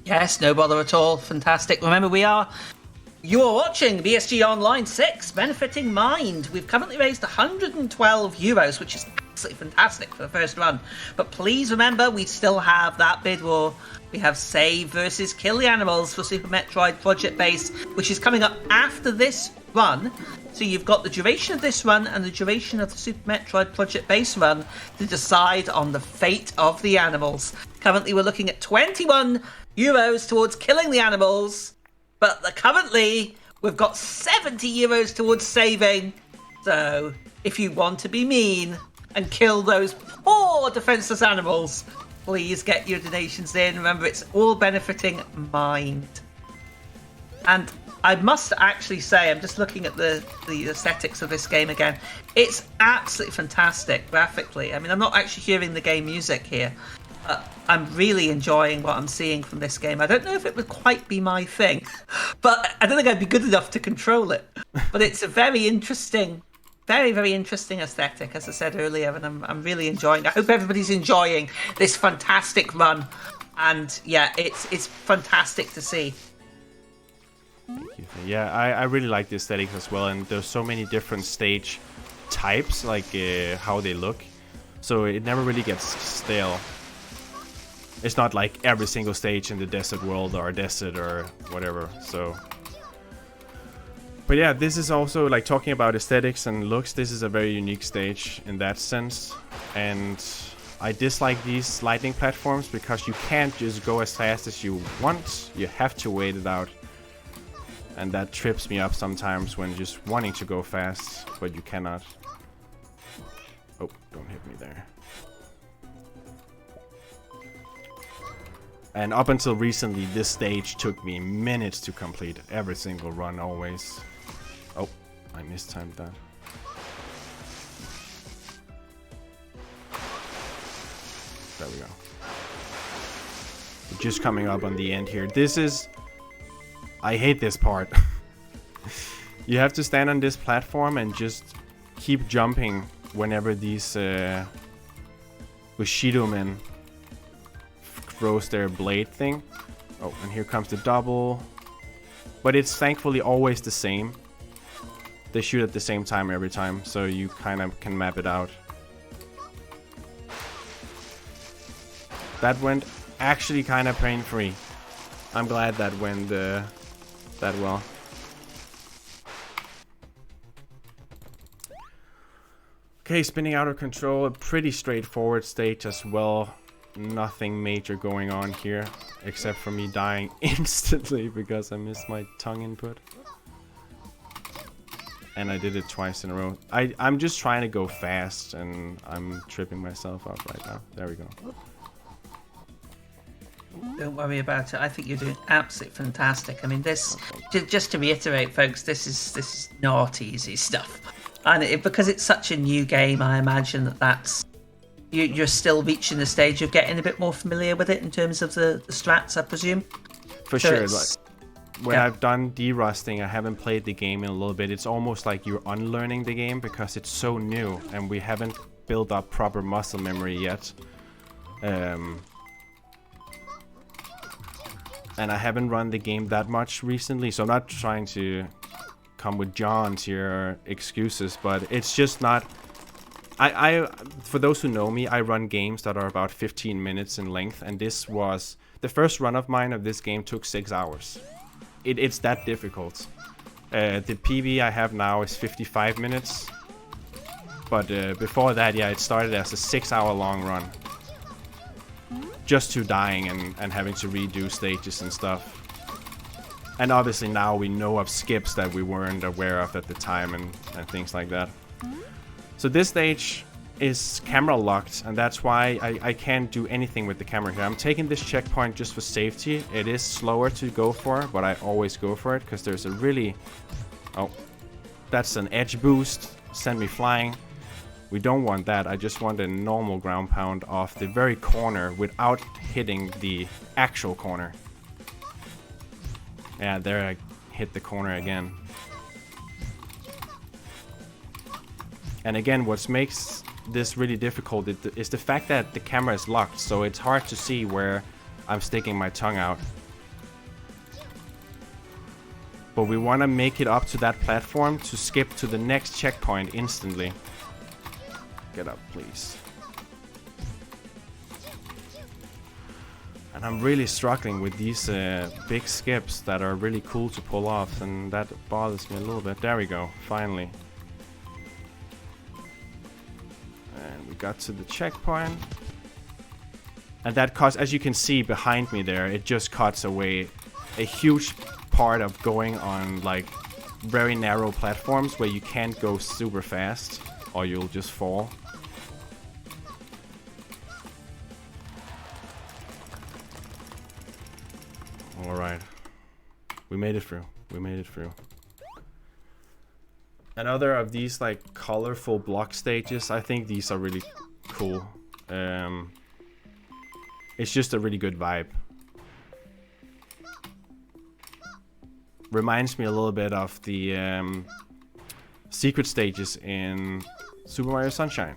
Speaker 1: Yes, no bother at all. Fantastic. Remember, you are watching BSG Online 6, Benefiting Mind. We've currently raised €112, which is absolutely fantastic for the first run. But please remember, we still have that bid war. We have Save versus Kill the Animals for Super Metroid Project Base, which is coming up after this run. So you've got the duration of this run and the duration of the Super Metroid Project Base run to decide on the fate of the animals. Currently, we're looking at €21 towards killing the animals, but currently we've got €70 towards saving. So if you want to be mean and kill those poor defenseless animals, please get your donations in. Remember, it's all benefiting Mind. And I must actually say, I'm just looking at the aesthetics of this game again. It's absolutely fantastic graphically. I mean, I'm not actually hearing the game music here. I'm really enjoying what I'm seeing from this game. I don't know if it would quite be my thing, but I don't think I'd be good enough to control it. But it's a very interesting, very interesting aesthetic, as I said earlier, and I'm really enjoying it. I hope everybody's enjoying this fantastic run. And yeah, it's fantastic to see.
Speaker 2: Thank you. Yeah, I really like the aesthetics as well, and there's so many different stage types, like how they look, so it never really gets stale. It's not like every single stage in the desert world or desert or whatever. So, but yeah, this is also like talking about aesthetics and looks. This is a very unique stage in that sense, and I dislike these lightning platforms because you can't just go as fast as you want. You have to wait it out. And that trips me up sometimes when just wanting to go fast, but you cannot. Oh, don't hit me there. And up until recently, this stage took me minutes to complete. Every single run, always. Oh, I mistimed that. There we go. Just coming up on the end here. This is... I hate this part. You have to stand on this platform and just keep jumping whenever these Bushido men throws their blade thing. Oh, and here comes the double. But it's thankfully always the same. They shoot at the same time every time, so you kind of can map it out. That went actually kind of pain-free. I'm glad that went that well. Okay, spinning out of control. A pretty straightforward stage as well. Nothing major going on here, except for me dying instantly because I missed my tongue input. And I did it twice in a row. I'm just trying to go fast, and I'm tripping myself up right now. There we go.
Speaker 1: Don't worry about it. I think you're doing absolutely fantastic. I mean, this, just to reiterate, folks, this is not easy stuff. And because it's such a new game, I imagine that's... You're still reaching the stage of getting a bit more familiar with it in terms of the strats, I presume?
Speaker 2: For
Speaker 1: so
Speaker 2: sure. Like, when I've done derusting, I haven't played the game in a little bit. It's almost like you're unlearning the game because it's so new and we haven't built up proper muscle memory yet. And I haven't run the game that much recently, so I'm not trying to come with Johns here or excuses, but it's just not... I for those who know me, I run games that are about 15 minutes in length, and this was... The first run of mine of this game took 6 hours. It's that difficult. The PB I have now is 55 minutes. But before that, yeah, it started as a 6-hour long run. Just to dying and having to redo stages and stuff. And obviously now we know of skips that we weren't aware of at the time and things like that. So this stage is camera locked, and that's why I can't do anything with the camera here. I'm taking this checkpoint just for safety. It is slower to go for, but I always go for it because there's a really... Oh, that's an edge boost. Send me flying. We don't want that. I just want a normal ground pound off the very corner without hitting the actual corner. Yeah, there I hit the corner again. And again, what makes this really difficult is the fact that the camera is locked, so it's hard to see where I'm sticking my tongue out. But we want to make it up to that platform to skip to the next checkpoint instantly. Get up, please. And I'm really struggling with these big skips that are really cool to pull off, and that bothers me a little bit. There we go, finally. And we got to the checkpoint. And that cuts, as you can see behind me there, it just cuts away a huge part of going on like very narrow platforms where you can't go super fast or you'll just fall. Alright. We made it through. We made it through. Another of these like colorful block stages, I think these are really cool. It's just a really good vibe. Reminds me a little bit of the secret stages in Super Mario Sunshine.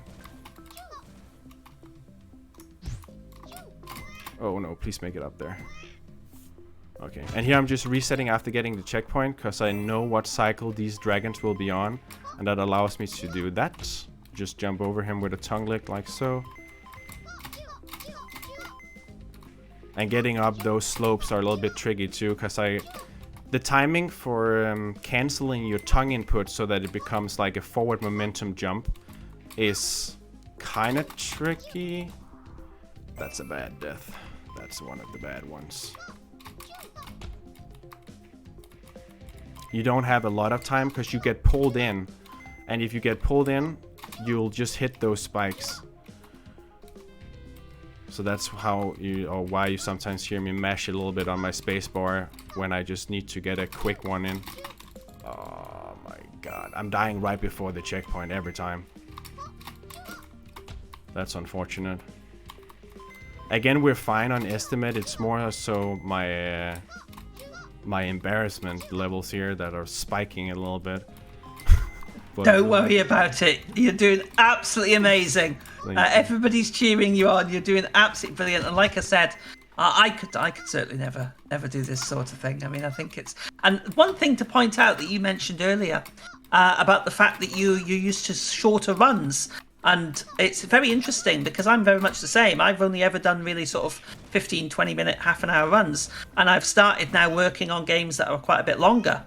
Speaker 2: Oh no, please make it up there. Okay, and here I'm just resetting after getting the checkpoint because I know what cycle these dragons will be on, and that allows me to do that. Just jump over him with a tongue lick like so. And getting up those slopes are a little bit tricky too, because the timing for canceling your tongue input so that it becomes like a forward momentum jump is kind of tricky. That's a bad death. That's one of the bad ones. You don't have a lot of time because you get pulled in, and if you get pulled in, you'll just hit those spikes. So that's how you, or why you sometimes hear me mash a little bit on my spacebar when I just need to get a quick one in. Oh my god, I'm dying right before the checkpoint every time. That's unfortunate. Again, we're fine on estimate. It's more so my my embarrassment levels here that are spiking a little bit. But,
Speaker 1: don't worry about it. You're doing absolutely amazing. Everybody's cheering you on. You're doing absolutely brilliant. And like I said, I could certainly never do this sort of thing. I mean, I think it's... And one thing to point out that you mentioned earlier about the fact that you're used to shorter runs. And it's very interesting because I'm very much the same. I've only ever done really sort of 15, 20 minute, half an hour runs. And I've started now working on games that are quite a bit longer.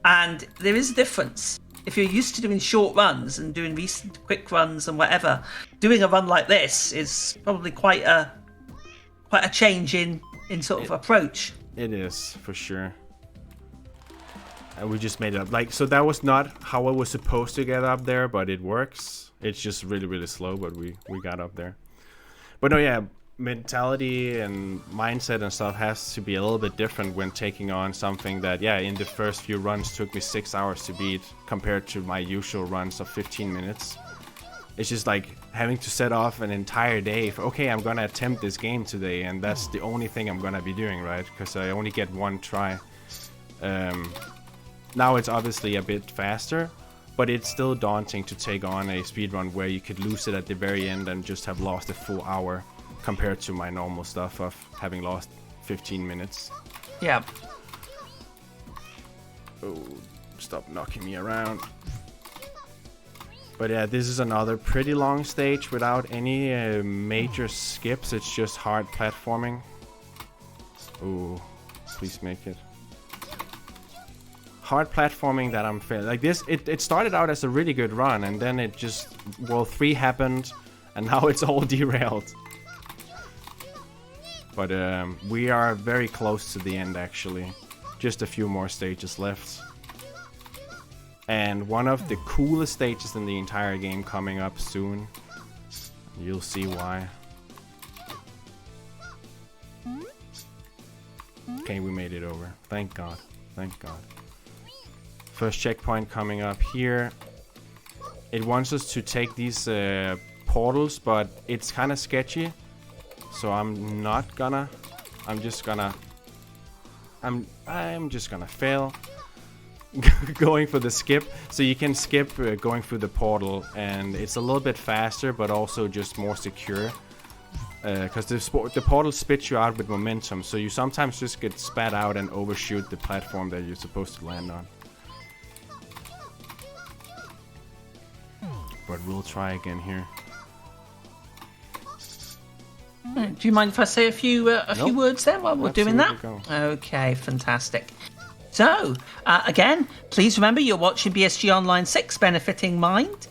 Speaker 1: And there is a difference. if you're used to doing short runs and doing recent quick runs and whatever, doing a run like this is probably quite a change in sort of approach.
Speaker 2: It is, for sure. And we just made it up. Like, so that was not how it was supposed to get up there, but it works. It's just really, really slow, but we got up there. But no, yeah, mentality and mindset and stuff has to be a little bit different when taking on something that, yeah, in the first few runs took me 6 hours to beat compared to my usual runs of 15 minutes. It's just like having to set off an entire day for, okay, I'm gonna attempt this game today, and that's the only thing I'm gonna be doing, right? Because I only get one try. Now it's obviously a bit faster, but it's still daunting to take on a speedrun where you could lose it at the very end and just have lost a full hour compared to my normal stuff of having lost 15 minutes.
Speaker 1: Yeah.
Speaker 2: Oh, stop knocking me around. But yeah, this is another pretty long stage without any major skips. It's just hard platforming. Oh, please make it. Hard platforming that I'm failing. Like this, it started out as a really good run, and then it just, World 3 happened, and now it's all derailed. But we are very close to the end, actually. Just a few more stages left. And one of the coolest stages in the entire game coming up soon. You'll see why. Okay, we made it over. Thank God. Thank God. First checkpoint coming up here. It wants us to take these portals, but it's kind of sketchy. So I'm not gonna. I'm just gonna fail going for the skip. So you can skip going through the portal, and it's a little bit faster, but also just more secure. Because the portal spits you out with momentum, so you sometimes just get spat out and overshoot the platform that you're supposed to land on. But we'll try again here.
Speaker 1: Do you mind if I say a few words then while we're doing that?
Speaker 2: Go.
Speaker 1: Okay, fantastic. So, again, please remember you're watching BSG Online 6 Benefiting Mind.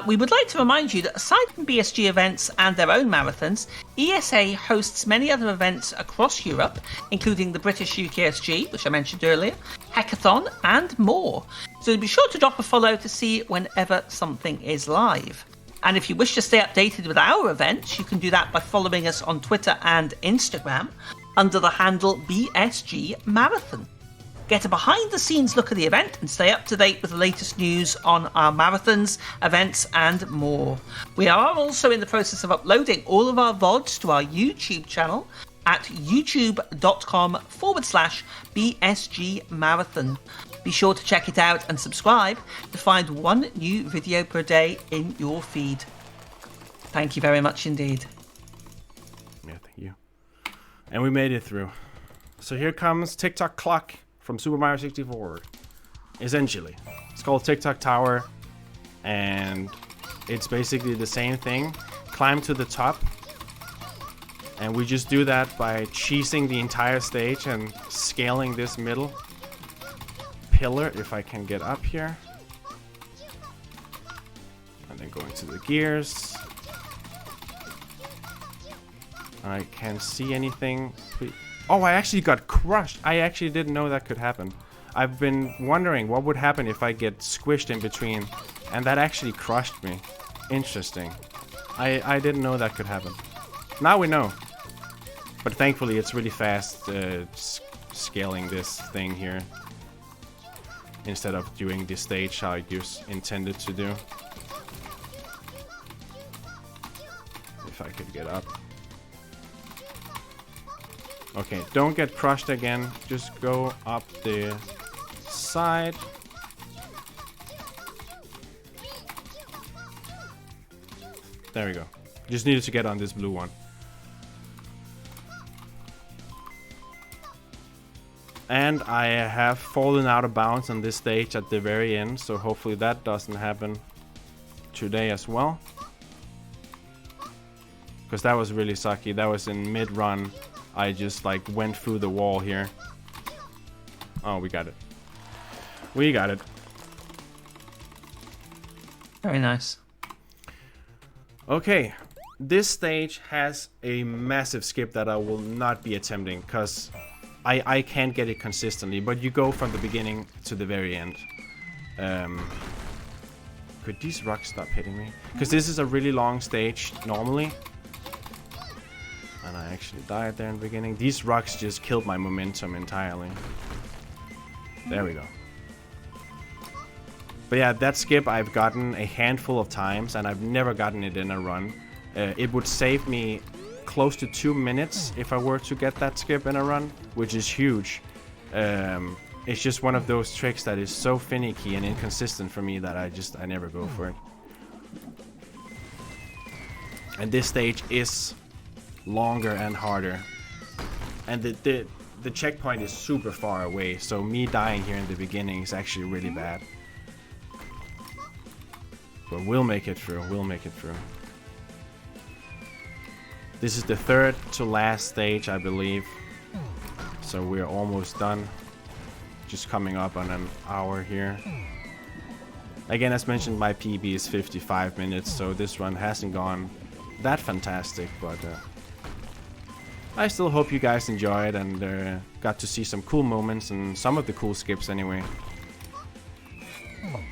Speaker 1: We would like to remind you that aside from BSG events and their own marathons, ESA hosts many other events across Europe, including the British UKSG, which I mentioned earlier, Hackathon, and more. So be sure to drop a follow to see whenever something is live. And if you wish to stay updated with our events, you can do that by following us on Twitter and Instagram under the handle BSG Marathon. Get a behind-the-scenes look at the event and stay up to date with the latest news on our marathons, events, and more. We are also in the process of uploading all of our VODs to our YouTube channel at youtube.com/BSG Marathon. Be sure to check it out and subscribe to find one new video per day in your feed. Thank you very much indeed.
Speaker 2: Yeah, thank you. And we made it through. So here comes TikTok Clock from Super Mario 64. Essentially, it's called TikTok Tower, and it's basically the same thing. Climb to the top, and we just do that by cheesing the entire stage and scaling this middle pillar, if I can get up here, and then going to the gears. I can't see anything. Please. Oh, I actually got crushed. I actually didn't know that could happen. I've been wondering what would happen if I get squished in between, and that actually crushed me. Interesting. I didn't know that could happen. Now we know. But thankfully it's really fast scaling this thing here, instead of doing the stage how I intended to do. If I could get up. Okay, don't get crushed again. Just go up the side. There we go. Just needed to get on this blue one. And I have fallen out of bounds on this stage at the very end, so hopefully that doesn't happen today as well. Because that was really sucky. That was in mid-run. I just like went through the wall here. Oh, we got it. We got it.
Speaker 1: Very nice.
Speaker 2: Okay, this stage has a massive skip that I will not be attempting because I can't get it consistently, but you go from the beginning to the very end. Could these rocks stop hitting me? Because this is a really long stage normally. And I actually died there in the beginning. These rocks just killed my momentum entirely. There we go. But yeah, that skip I've gotten a handful of times, and I've never gotten it in a run. It would save me close to 2 minutes if I were to get that skip in a run, which is huge. It's just one of those tricks that is so finicky and inconsistent for me that I never go for it. And this stage is longer and harder. And the checkpoint is super far away, so me dying here in the beginning is actually really bad. But we'll make it through, This is the third to last stage, I believe. So we're almost done. Just coming up on an hour here. Again, as mentioned, my PB is 55 minutes, so this run hasn't gone that fantastic, but I still hope you guys enjoyed and got to see some cool moments and some of the cool skips anyway.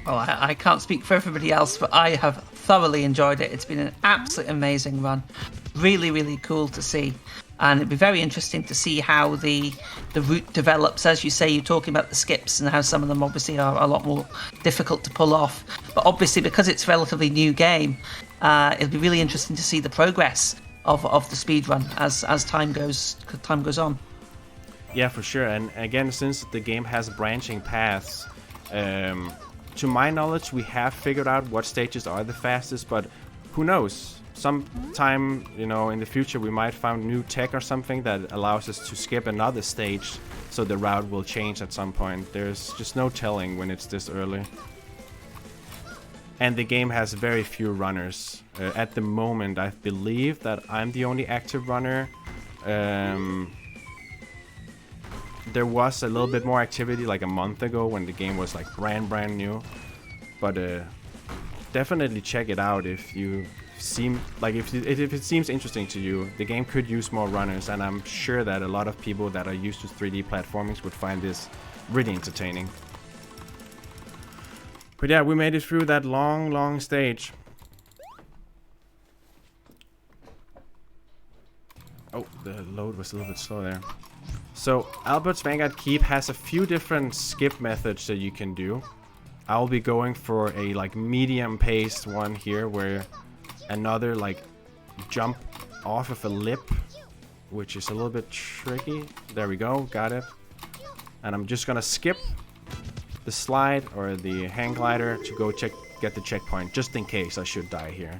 Speaker 1: Well, I can't speak for everybody else, but I have thoroughly enjoyed it. It's been an absolutely amazing run. Really, really cool to see. And it'd be very interesting to see how the route develops. As you say, you're talking about the skips and how some of them obviously are a lot more difficult to pull off. But obviously, because it's a relatively new game, it'll be really interesting to see the progress of the speedrun as time goes on.
Speaker 2: Yeah, for sure. And again, since the game has branching paths, to my knowledge, we have figured out what stages are the fastest, but who knows? Sometime, in the future, we might find new tech or something that allows us to skip another stage, so the route will change at some point. There's just no telling when it's this early. And the game has very few runners. At the moment, I believe that I'm the only active runner. There was a little bit more activity like a month ago when the game was like brand new. But definitely check it out if you if it seems interesting to you. The game could use more runners, and I'm sure that a lot of people that are used to 3D platformings would find this really entertaining. But yeah, we made it through that long stage. Oh, the load was a little bit slow there. So, Albert's Vanguard Keep has a few different skip methods that you can do. I'll be going for a medium-paced one here, where another jump off of a lip, which is a little bit tricky. There we go, got it. And I'm just gonna skip the slide or the hang glider to go get the checkpoint, just in case I should die here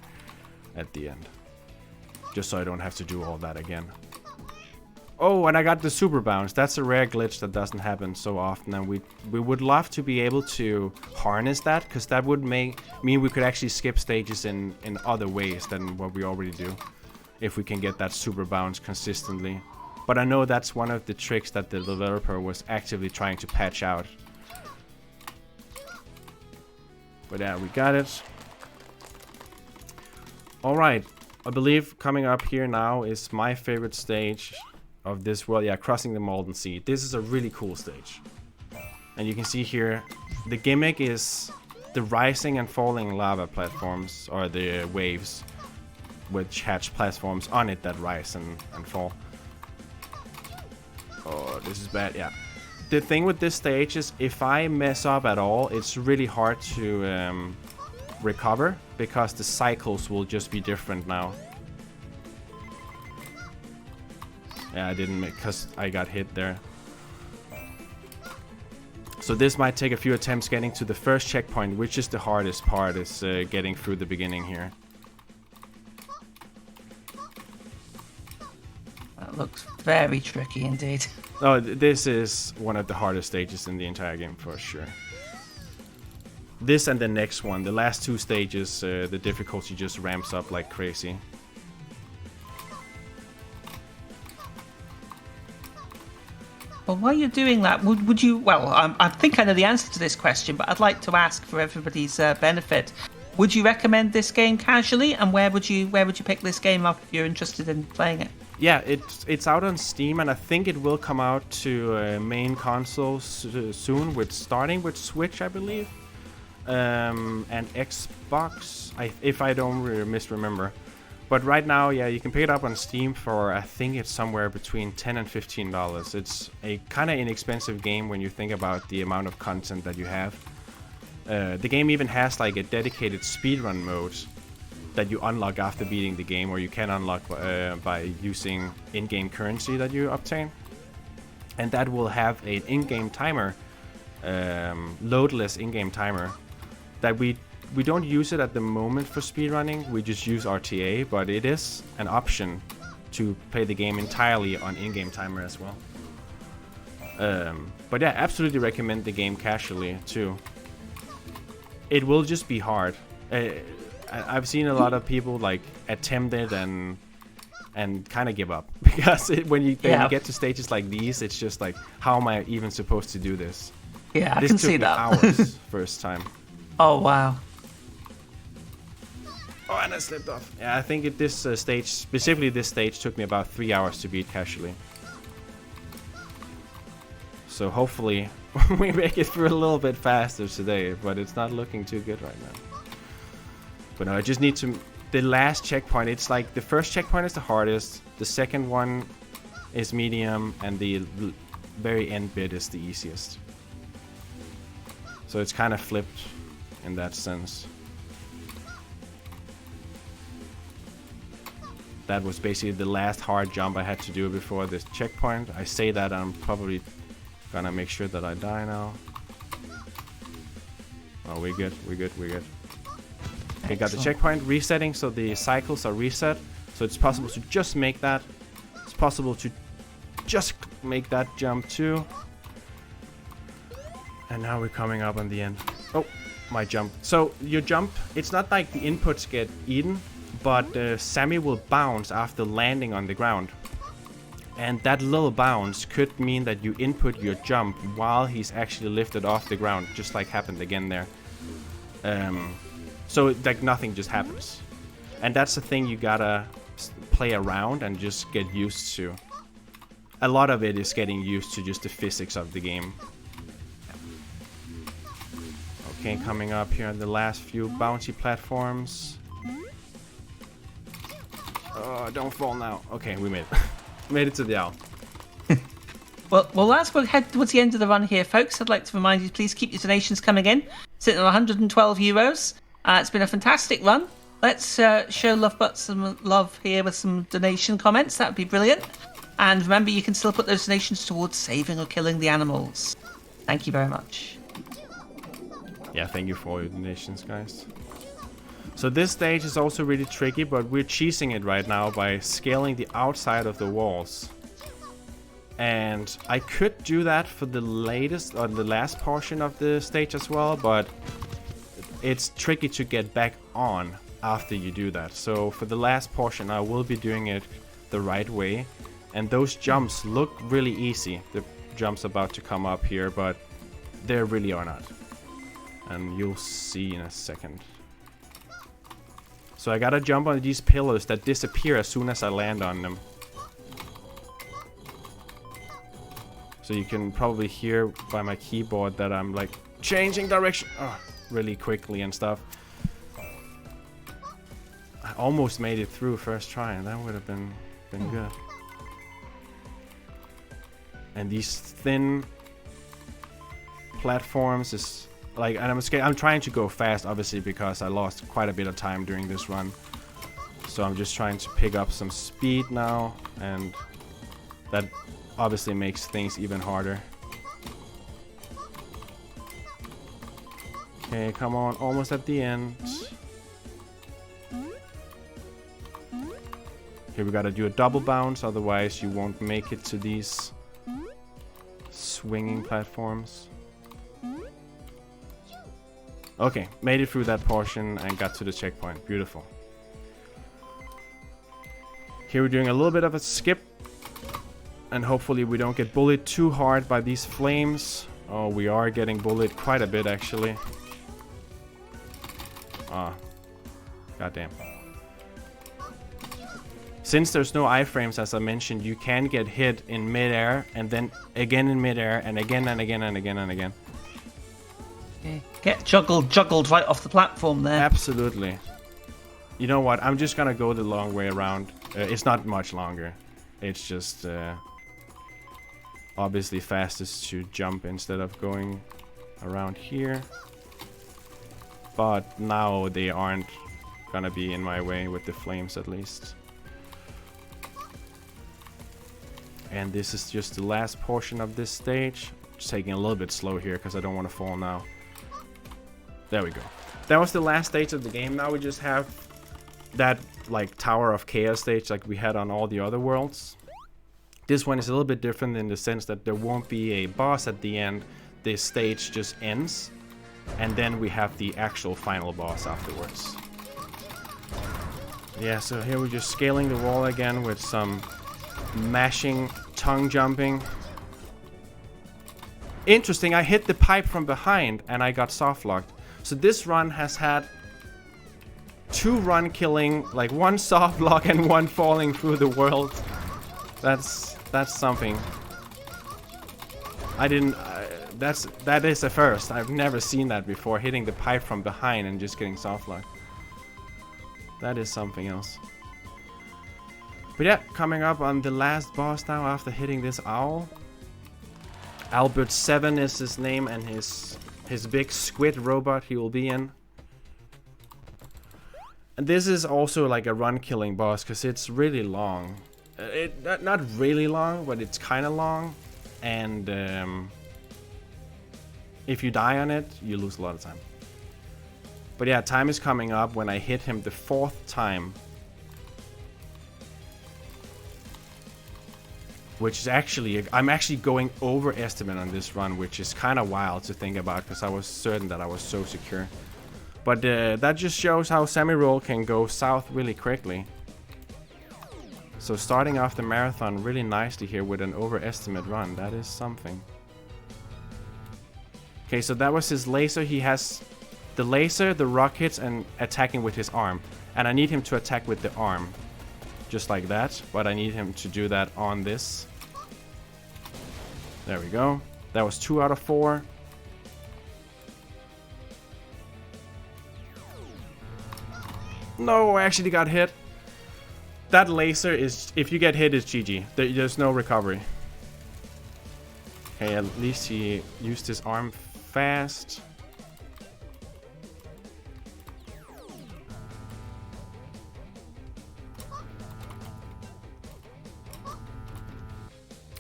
Speaker 2: at the end. Just so I don't have to do all that again. Oh, and I got the super bounce. That's a rare glitch that doesn't happen so often, and we would love to be able to harness that, because that would mean we could actually skip stages in other ways than what we already do, if we can get that super bounce consistently. But I know that's one of the tricks that the developer was actively trying to patch out. But yeah, we got it. Alright, I believe coming up here now is my favorite stage of this world. Yeah, crossing the Molten Sea. This is a really cool stage. And you can see here, the gimmick is the rising and falling lava platforms, or the waves, which hatch platforms on it that rise and fall. Oh, this is bad, yeah. The thing with this stage is, if I mess up at all, it's really hard to recover, because the cycles will just be different now. Yeah, I didn't make, because I got hit there. So this might take a few attempts getting to the first checkpoint, which is the hardest part, is getting through the beginning here.
Speaker 1: That looks very tricky indeed.
Speaker 2: Oh, this is one of the hardest stages in the entire game for sure. This and the next one, the last two stages, the difficulty just ramps up like crazy.
Speaker 1: Well, while you're doing that, would you... Well, I think I know the answer to this question, but I'd like to ask for everybody's benefit. Would you recommend this game casually, and where would you pick this game up if you're interested in playing it?
Speaker 2: Yeah, it's out on Steam, and I think it will come out to main consoles soon, starting with Switch, I believe, and Xbox, if I don't misremember. But right now, yeah, you can pick it up on Steam for, I think it's somewhere between $10 and $15. It's a kind of inexpensive game when you think about the amount of content that you have. The game even has like a dedicated speedrun mode that you unlock after beating the game, or you can unlock by using in-game currency that you obtain. And that will have an in-game timer, loadless in-game timer, that we don't use it at the moment for speedrunning. We just use RTA, but it is an option to play the game entirely on in-game timer as well. But yeah, absolutely recommend the game casually too. It will just be hard. I've seen a lot of people like attempt it and kind of give up because when you get to stages like these, it's just like, how am I even supposed to do this?
Speaker 1: Yeah, I can see that.
Speaker 2: This took me hours first time.
Speaker 1: Oh wow.
Speaker 2: Oh, and I slipped off. Yeah, I think this stage, specifically this stage, took me about 3 hours to beat casually. So hopefully we make it through a little bit faster today, but it's not looking too good right now. But no, I just need to... The last checkpoint, it's like the first checkpoint is the hardest, the second one is medium, and the very end bit is the easiest. So it's kind of flipped in that sense. That was basically the last hard jump I had to do before this checkpoint. I say that I'm probably gonna make sure that I die now. Oh, we're good, we're good, we're good. Okay, got the checkpoint resetting, so the cycles are reset. So it's possible to just make that. It's possible to just make that jump too. And now we're coming up on the end. Oh, my jump. So your jump, it's not like the inputs get eaten, but Sami will bounce after landing on the ground. And that little bounce could mean that you input your jump while he's actually lifted off the ground, just like happened again there. So like nothing just happens. And that's the thing you gotta play around and just get used to. A lot of it is getting used to just the physics of the game. Okay, coming up here on the last few bouncy platforms. Oh, don't fall now. Okay, we made it. Made it to the owl.
Speaker 1: Well, as we head towards the end of the run here, folks, I'd like to remind you, please keep your donations coming in. Sitting at 112 euros. It's been a fantastic run. Let's show LoveBot some love here with some donation comments. That would be brilliant. And remember, you can still put those donations towards saving or killing the animals. Thank you very much.
Speaker 2: Yeah, thank you for your donations, guys. So this stage is also really tricky, but we're cheesing it right now by scaling the outside of the walls. And I could do that for the latest or the last portion of the stage as well, but it's tricky to get back on after you do that. So for the last portion, I will be doing it the right way. And those jumps look really easy. The jumps about to come up here, but they really are not. And you'll see in a second. So I gotta jump on these pillars that disappear as soon as I land on them. So you can probably hear by my keyboard that I'm like changing direction really quickly and stuff. I almost made it through first try, and that would have been good. And these thin platforms is like, and I'm trying to go fast, obviously, because I lost quite a bit of time during this run. So I'm just trying to pick up some speed now, and that obviously makes things even harder. Okay, come on, almost at the end. Here we gotta do a double bounce, otherwise you won't make it to these swinging platforms. Okay, made it through that portion and got to the checkpoint. Beautiful. Here we're doing a little bit of a skip. And hopefully we don't get bullied too hard by these flames. Oh, we are getting bullied quite a bit, actually. Ah, goddamn. Since there's no iframes, as I mentioned, you can get hit in midair and then again in midair and again and again and again and again.
Speaker 1: Okay. Get juggled right off the platform there.
Speaker 2: Absolutely. You know what? I'm just gonna go the long way around. It's not much longer. It's just obviously fastest to jump instead of going around here. But now they aren't gonna be in my way with the flames at least. And this is just the last portion of this stage. Just taking a little bit slow here because I don't want to fall now. There we go. That was the last stage of the game. Now we just have that like Tower of Chaos stage like we had on all the other worlds. This one is a little bit different in the sense that there won't be a boss at the end. This stage just ends. And then we have the actual final boss afterwards. Yeah, so here we're just scaling the wall again with some mashing, tongue jumping. Interesting, I hit the pipe from behind and I got soft locked. So this run has had 2 run killing, like 1 soft lock and 1 falling through the world. That's something. I didn't. That is a first. I've never seen that before. Hitting the pipe from behind and just getting soft locked. That is something else. But yeah, coming up on the last boss now after hitting this owl. Albert 7 is his name and his big squid robot he will be in. And this is also like a run killing boss because it's really long. Not really long, but it's kind of long. And if you die on it, you lose a lot of time. But yeah, time is coming up when I hit him the 4th time. Which is actually, I'm actually going over estimate on this run, which is kind of wild to think about because I was certain that I was so secure. But that just shows how semi-roll can go south really quickly. So starting off the marathon really nicely here with an overestimate run, that is something. Okay, so that was his laser. He has the laser, the rockets, and attacking with his arm. And I need him to attack with the arm. Just like that, but I need him to do that on this. There we go. That was 2 out of 4. No, I actually got hit. That laser is, if you get hit, it's GG. There's no recovery. Okay, at least he used his arm fast.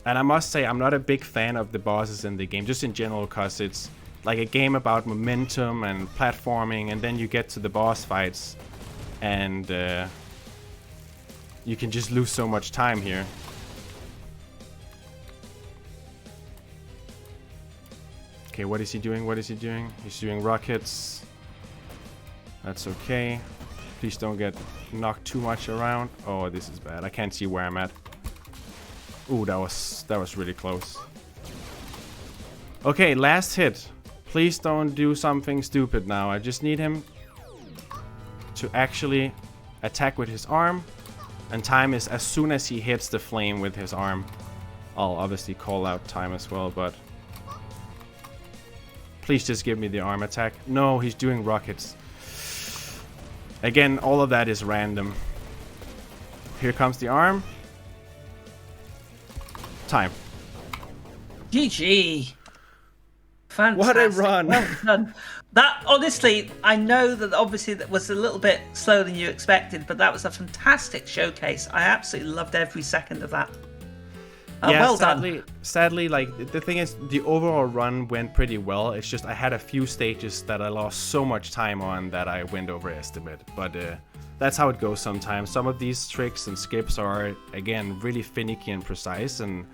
Speaker 2: And I must say, I'm not a big fan of the bosses in the game, just in general, because it's like a game about momentum and platforming, and then you get to the boss fights, and you can just lose so much time here. Okay, what is he doing? What is he doing? He's doing rockets. That's okay. Please don't get knocked too much around. Oh, this is bad. I can't see where I'm at. Ooh, that was really close. Okay, last hit. Please don't do something stupid now. I just need him to actually attack with his arm. And time is as soon as he hits the flame with his arm. I'll obviously call out time as well, but please just give me the arm attack. No, he's doing rockets. Again, all of that is random. Here comes the arm. Time.
Speaker 1: GG. Fantastic.
Speaker 2: What a run.
Speaker 1: Well done. That, honestly, I know that obviously that was a little bit slower than you expected, but that was a fantastic showcase. I absolutely loved every second of that.
Speaker 2: Yeah,
Speaker 1: well done.
Speaker 2: Sadly, like, the thing is, the overall run went pretty well. It's just I had a few stages that I lost so much time on that I went over estimate. But that's how it goes sometimes. Some of these tricks and skips are, again, really finicky and precise. And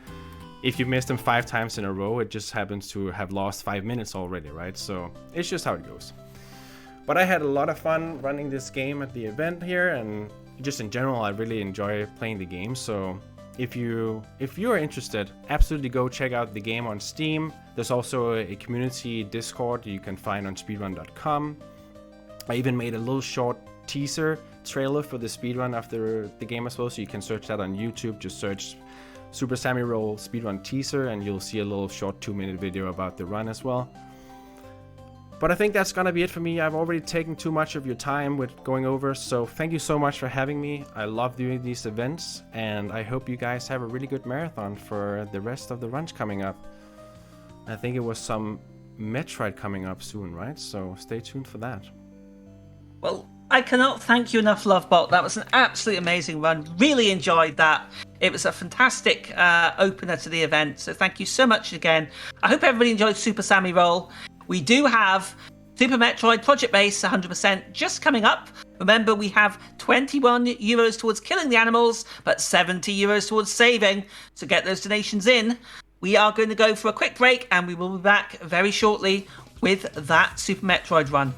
Speaker 2: if you miss them 5 times in a row, it just happens to have lost 5 minutes already, right? So it's just how it goes. But I had a lot of fun running this game at the event here. And just in general, I really enjoy playing the game. So if you're interested, absolutely go check out the game on Steam. There's also a community Discord you can find on speedrun.com. I even made a little short teaser trailer for the speedrun after the game as well, so you can search that on YouTube. Just search Super Sami Roll speedrun teaser and you'll see a little short 2-minute video about the run as well. But I think that's gonna be it for me. I've already taken too much of your time with going over, so thank you so much for having me. I love doing these events, and I hope you guys have a really good marathon for the rest of the runs coming up. I think it was some Metroid coming up soon, right? So stay tuned for that.
Speaker 1: Well, I cannot thank you enough, LoveBot. That was an absolutely amazing run. Really enjoyed that. It was a fantastic opener to the event. So thank you so much again. I hope everybody enjoyed Super Sami Roll. We do have Super Metroid Project Base 100% just coming up. Remember, we have 21 euros towards killing the animals, but 70 euros towards saving. So get those donations in. We are going to go for a quick break, and we will be back very shortly with that Super Metroid run.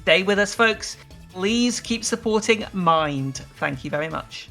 Speaker 1: Stay with us, folks. Please keep supporting Mind. Thank you very much.